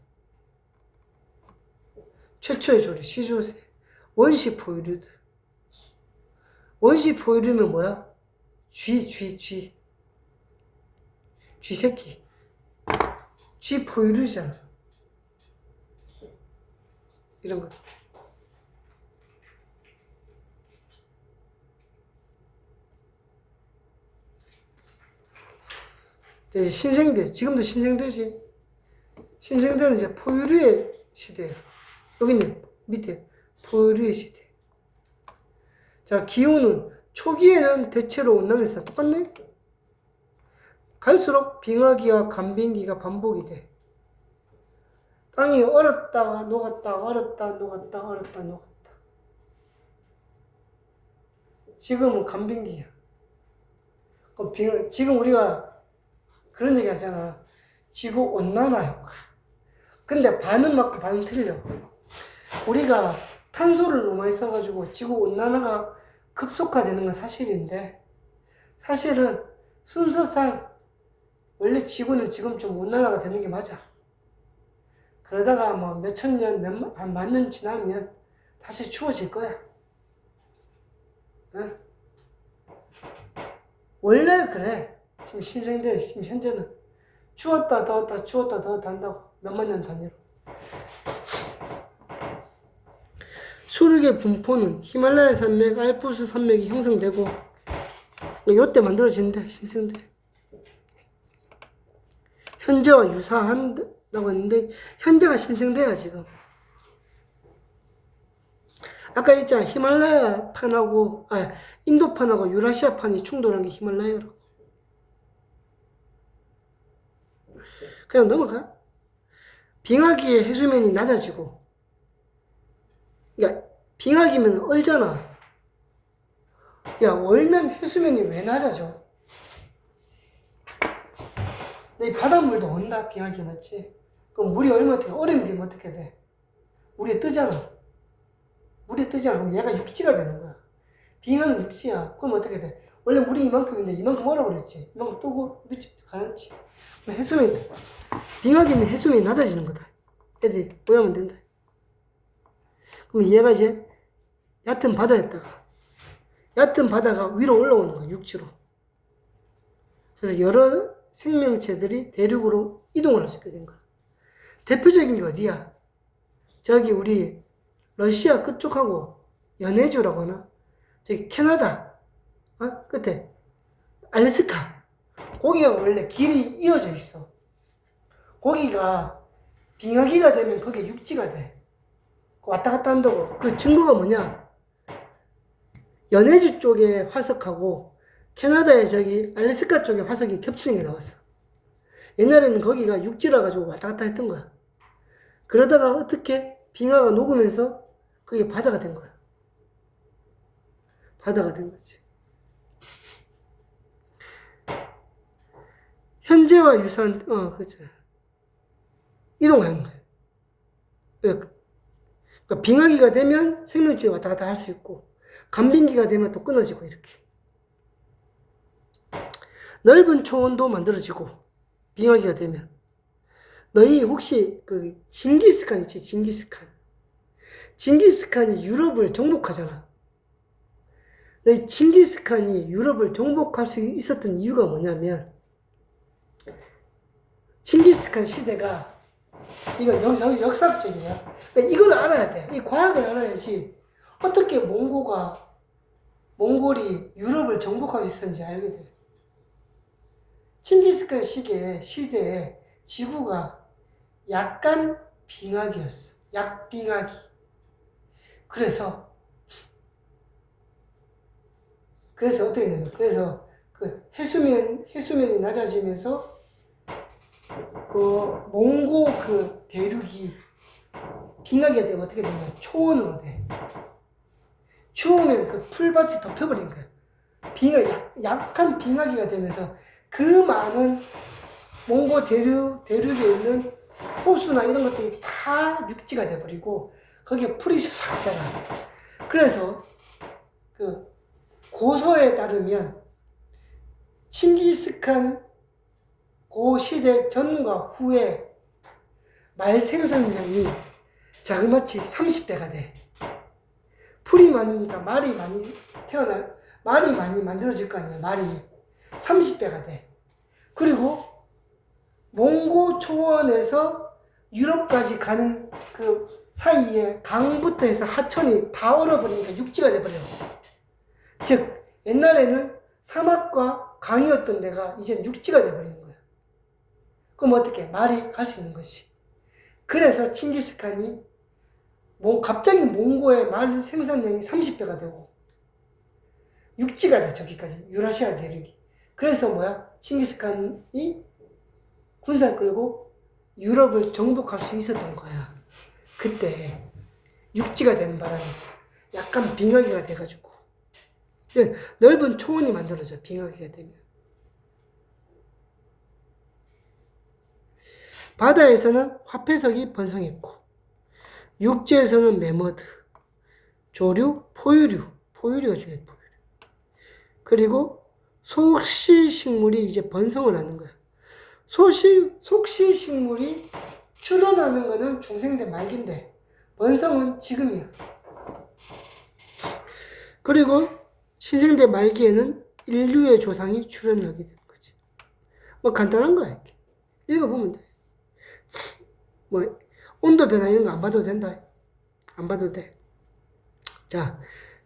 최초의 조류, 시조새. 원시 포유류들. 원시 포유류면 뭐야? 쥐 새끼. 쥐 포유류잖아. 이런 것. 이제 신생대, 지금도 신생대지. 신생대는 이제 포유류의 시대야. 여기 있네, 밑에. 포유류의 시대. 자, 기후는 초기에는 대체로 온난해서 똑같네? 갈수록 빙하기와 간빙기가 반복이 돼. 땅이 얼었다가 녹았다, 얼었다, 녹았다, 얼었다, 녹았다. 지금은 간빙기야. 그럼 지금 우리가 그런 얘기 하잖아. 지구 온난화 효과. 근데 반은 맞고 반은 틀려. 우리가 탄소를 너무 많이 써가지고 지구 온난화가 급속화되는 건 사실인데, 사실은 순서상 원래 지구는 지금 좀 온난화가 되는 게 맞아. 그러다가 뭐 몇천 년, 한 만 년 지나면 다시 추워질 거야. 응? 원래 그래. 지금 신생대, 지금 현재는 추웠다 더웠다 추웠다 더웠다 한다고 몇만 년 단위로. 수륙의 분포는 히말라야 산맥, 알프스 산맥이 형성되고 요때 만들어진대, 신생대. 현재와 유사한다고 했는데 현재가 신생대야 지금. 아까 있잖아, 히말라야 판하고 인도판하고 유라시아 판이 충돌한 게 히말라야라고. 그냥 넘어가. 빙하기의 해수면이 낮아지고, 그러니까 빙하기면 얼잖아. 야, 얼면 해수면이 왜 낮아져? 이 바닷물도 온다, 빙하기 맞지? 그럼 물이 얼면 어떻게, 얼음이 되면 어떻게 돼? 물에 뜨잖아. 물에 뜨잖아. 그럼 얘가 육지가 되는 거야. 빙하는 육지야. 그럼 어떻게 돼? 원래 물이 이만큼인데 이만큼 얼어버렸지. 이만큼 뜨고 밑이 가라앉지. 해수면이 빙하기는 해수면이 낮아지는 거다. 애들이 오해하면 된다. 그럼 얘가 이제 얕은 바다였다가 얕은 바다가 위로 올라오는 거야. 육지로. 그래서 여러 생명체들이 대륙으로 이동을 할 수 있게 된 거야. 대표적인 게 어디야? 저기 우리 러시아 끝쪽하고 연해주라고 하나? 저기 캐나다 끝에 알래스카 거기가 원래 길이 이어져 있어. 거기가 빙하기가 되면 거기에 육지가 돼. 왔다 갔다 한다고. 그 증거가 뭐냐? 연해주 쪽에 화석하고 캐나다의 저기 알래스카 쪽에 화석이 겹치는 게 나왔어. 옛날에는 거기가 육지라 가지고 왔다 갔다 했던 거야. 그러다가 어떻게 빙하가 녹으면서 그게 바다가 된 거야. 바다가 된 거지. 현재와 유사한, 그렇죠. 이동하는 거예요. 그러니까 빙하기가 되면 생명체가 왔다 갔다 할 수 있고, 간빙기가 되면 또 끊어지고, 이렇게. 넓은 초원도 만들어지고, 빙하기가 되면. 너희 혹시 그 징기스칸 있지? 징기스칸. 징기스칸이 유럽을 정복하잖아. 너희 징기스칸이 유럽을 정복할 수 있었던 이유가 뭐냐면, 징기스칸 시대가 이거 역사적이야. 그러니까 이걸 알아야 돼. 이 과학을 알아야지 어떻게 몽골이 유럽을 정복할 수 있었는지 알게 돼. 징기스칸 시대에 지구가 약간 빙하기였어. 약빙하기. 그래서 어떻게 되냐면, 그래서 그 해수면이 낮아지면서 그 몽고 그 대륙이 빙하기가 되면 어떻게 되냐면 초원으로 돼. 추우면 그 풀밭이 덮여버린 거야. 약한 빙하기가 되면서 그 많은 몽고 대륙에 있는 호수나 이런 것들이 다 육지가 돼버리고 거기에 풀이 싹 자라. 그래서 그 고서에 따르면 칭기스칸 고 시대 전과 후에 말 생산량이 자그마치 30배가 돼. 풀이 많으니까 말이 많이 만들어질 거 아니야. 말이 30배가 돼. 그리고 몽고 초원에서 유럽까지 가는 그 사이에 강부터 해서 하천이 다 얼어버리니까 육지가 돼버려. 즉 옛날에는 사막과 강이었던 데가 이제 육지가 돼버리는 거야. 그럼 어떻게? 말이 갈 수 있는 것이. 그래서 칭기스칸이 갑자기 몽고의 말 생산량이 30배가 되고 육지가 돼. 저기까지 유라시아 대륙이. 그래서 칭기스칸이 군사를 끌고 유럽을 정복할 수 있었던 거야. 그때 육지가 되는 바람에 약간 빙하기가 돼가지고 넓은 초원이 만들어져. 빙하기가 되면. 바다에서는 화폐석이 번성했고 육지에서는 매머드, 조류, 포유류가 중요해. 포유류. 그리고 속시식물이 이제 번성을 하는 거야. 속시식물이 출현하는 거는 중생대 말기인데 번성은 지금이야. 그리고 신생대 말기에는 인류의 조상이 출현을 하게 되는 거지. 간단한 거야. 이렇게. 읽어보면 돼. 온도 변화 이런 거 안 봐도 된다. 안 봐도 돼. 자,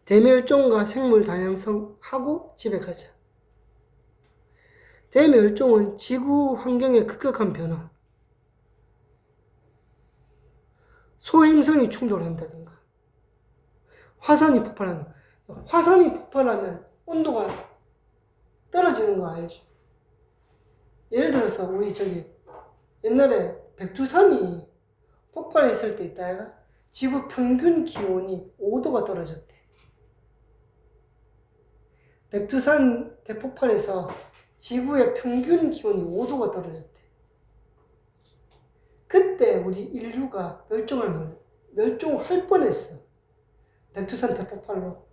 대멸종과 생물 다양성 하고 집에 가자. 대멸종은 지구 환경의 급격한 변화, 소행성이 충돌한다든가, 화산이 폭발하면 온도가 떨어지는 거 알지? 예를 들어서 우리 옛날에 백두산이 폭발했을 때 있다가 지구 평균 기온이 5도가 떨어졌대. 백두산 대폭발에서 지구의 평균 기온이 5도가 떨어졌대. 그때 우리 인류가 멸종할 뻔했어. 백두산 대폭발로.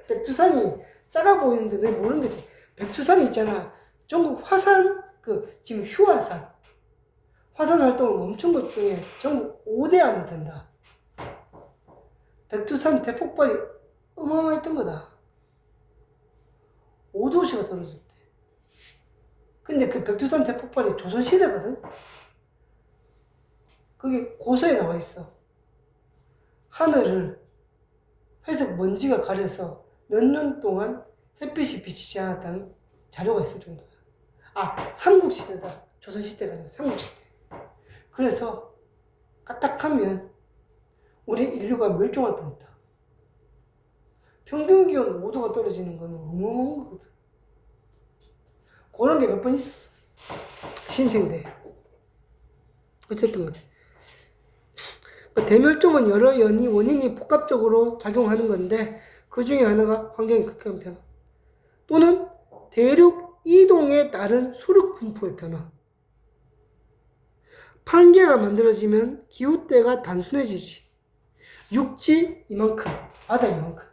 백두산이 작아 보이는데 내 모르는 게 백두산이 있잖아. 전국 화산 지금 휴화산 화산 활동을 멈춘 것 중에 전국 5대 안에 든다. 백두산 대폭발이 어마어마했던 거다. 5도시가 떨어졌대. 근데 그 백두산 대폭발이 조선시대거든? 그게 고서에 나와 있어. 하늘을 회색 먼지가 가려서 몇 년 동안 햇빛이 비치지 않았다는 자료가 있을 정도야. 삼국시대다. 조선시대가 아니라 삼국시대. 그래서 까딱하면 우리 인류가 멸종할 뻔했다. 평균 기온 5도가 떨어지는 건 어마어마한 거거든. 그런 게 몇 번 있었어. 신생대. 어쨌든 대멸종은 여러 원인이 복합적으로 작용하는 건데 그 중에 하나가 환경의 급격한 변화 또는 대륙 이동에 따른 수륙 분포의 변화. 판계가 만들어지면 기후대가 단순해지지. 육지 이만큼, 바다 이만큼.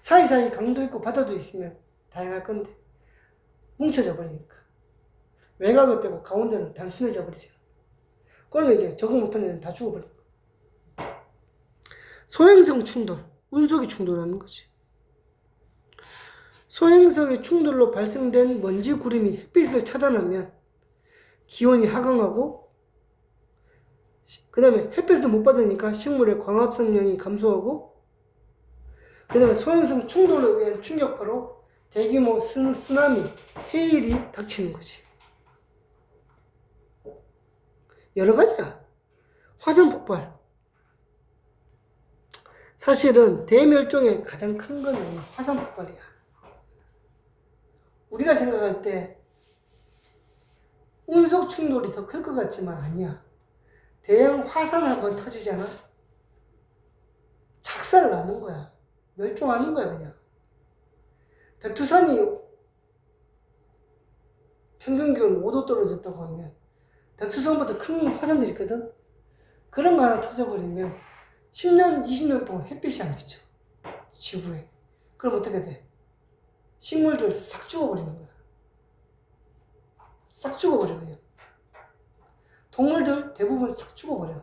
사이사이 강도 있고 바다도 있으면 다양할 건데 뭉쳐져 버리니까 외곽을 빼고 가운데는 단순해져 버리잖아. 그러면 이제 적응 못한 애는 다 죽어버린 거야. 소행성 충돌, 운석이 충돌하는 거지. 소행성의 충돌로 발생된 먼지 구름이 햇빛을 차단하면 기온이 하강하고 그 다음에 햇빛을 못 받으니까 식물의 광합 성량이 감소하고 그 다음에 소행성 충돌에 의한 충격파로 대규모 쓰나미, 해일이 닥치는 거지. 여러 가지야. 화산 폭발. 사실은 대멸종의 가장 큰 거는 화산 폭발이야. 우리가 생각할 때 운석 충돌이 더 클 것 같지만 아니야. 대형 화산 한번 터지잖아. 착살 나는 거야. 멸종하는 거야 그냥. 백두산이 평균 기온 5도 떨어졌다고 하면 백두산보다 큰 화산들이 있거든. 그런 거 하나 터져버리면 10년, 20년 동안 햇빛이 안 비쳐. 지구에. 그럼 어떻게 돼? 식물들 싹 죽어버리는 거야. 싹 죽어버려 그냥. 동물들 대부분 싹 죽어버려.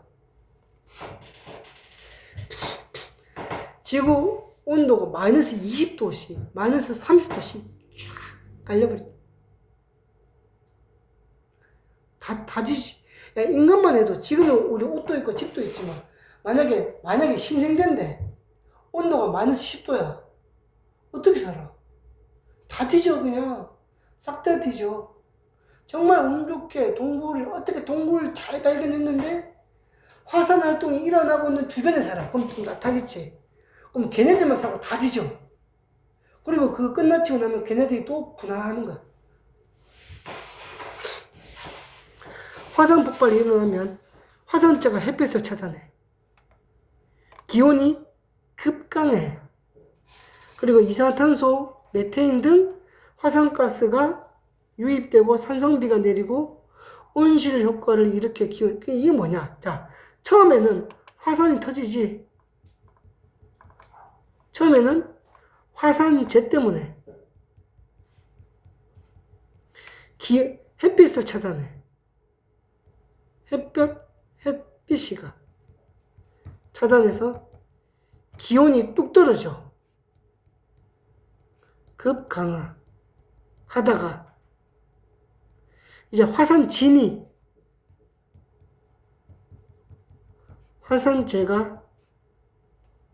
지구 온도가 마이너스 20도씩, 마이너스 30도씩 쫙 갈려버려. 다 뒤지. 야, 인간만 해도 지금은 우리 옷도 있고 집도 있지만 만약에 신생대인데 온도가 마이너스 10도야. 어떻게 살아? 다 뒤져 그냥. 싹 다 뒤져. 정말 운 좋게 어떻게 동굴을 잘 발견했는데 화산 활동이 일어나고 있는 주변에 살아. 그럼 좀 나타겠지. 그럼 걔네들만 살고 다 뒤져. 그리고 그거 끝나치고 나면 걔네들이 또 분화하는 거야. 화산 폭발이 일어나면 화산재가 햇빛을 차단해. 기온이 급강해. 그리고 이산화탄소, 메테인 등 화산가스가 유입되고 산성비가 내리고 온실 효과를 일으켜 이게 뭐냐? 자, 처음에는 화산이 터지지. 처음에는 화산재 때문에 햇빛을 차단해. 햇빛이가 차단해서 기온이 뚝 떨어져. 급강하 하다가 이제 화산재가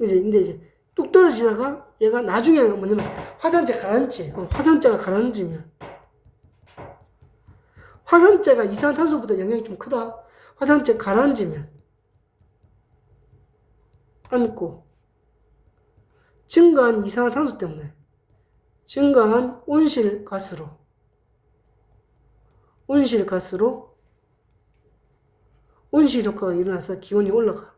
이제 뚝 떨어지다가 얘가 나중에는 뭐냐면 화산재가 가라앉으면 화산재가 이산화탄소보다 영향이 좀 크다. 화산재 가라앉으면 앉고 증가한 이산화탄소 때문에 증가한 온실가스로 온실 효과가 일어나서 기온이 올라가.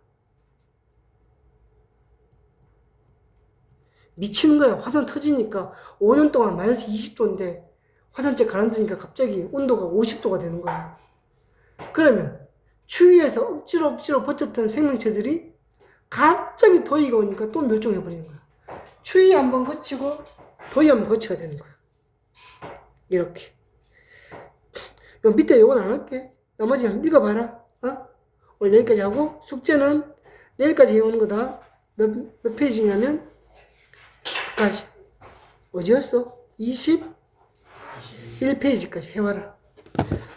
미치는 거야. 화산 터지니까 5년 동안 마이너스 20도인데 화산재 가라앉으니까 갑자기 온도가 50도가 되는 거야. 그러면 추위에서 억지로 버텼던 생명체들이 갑자기 더위가 오니까 또 멸종해버리는 거야. 추위 한번 거치고 더위 한번 거쳐야 되는 거야. 이렇게. 요 밑에 요건 안 할게. 나머지 한번 읽어봐라. 어? 오늘 여기까지 하고 숙제는 내일까지 해오는 거다. 몇 페이지냐면 다시 어디였어? 21페이지까지 해와라.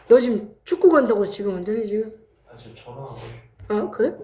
너 지금 축구 간다고 지금 완전히 지금. 아, 지금 전화하고. 아 그래?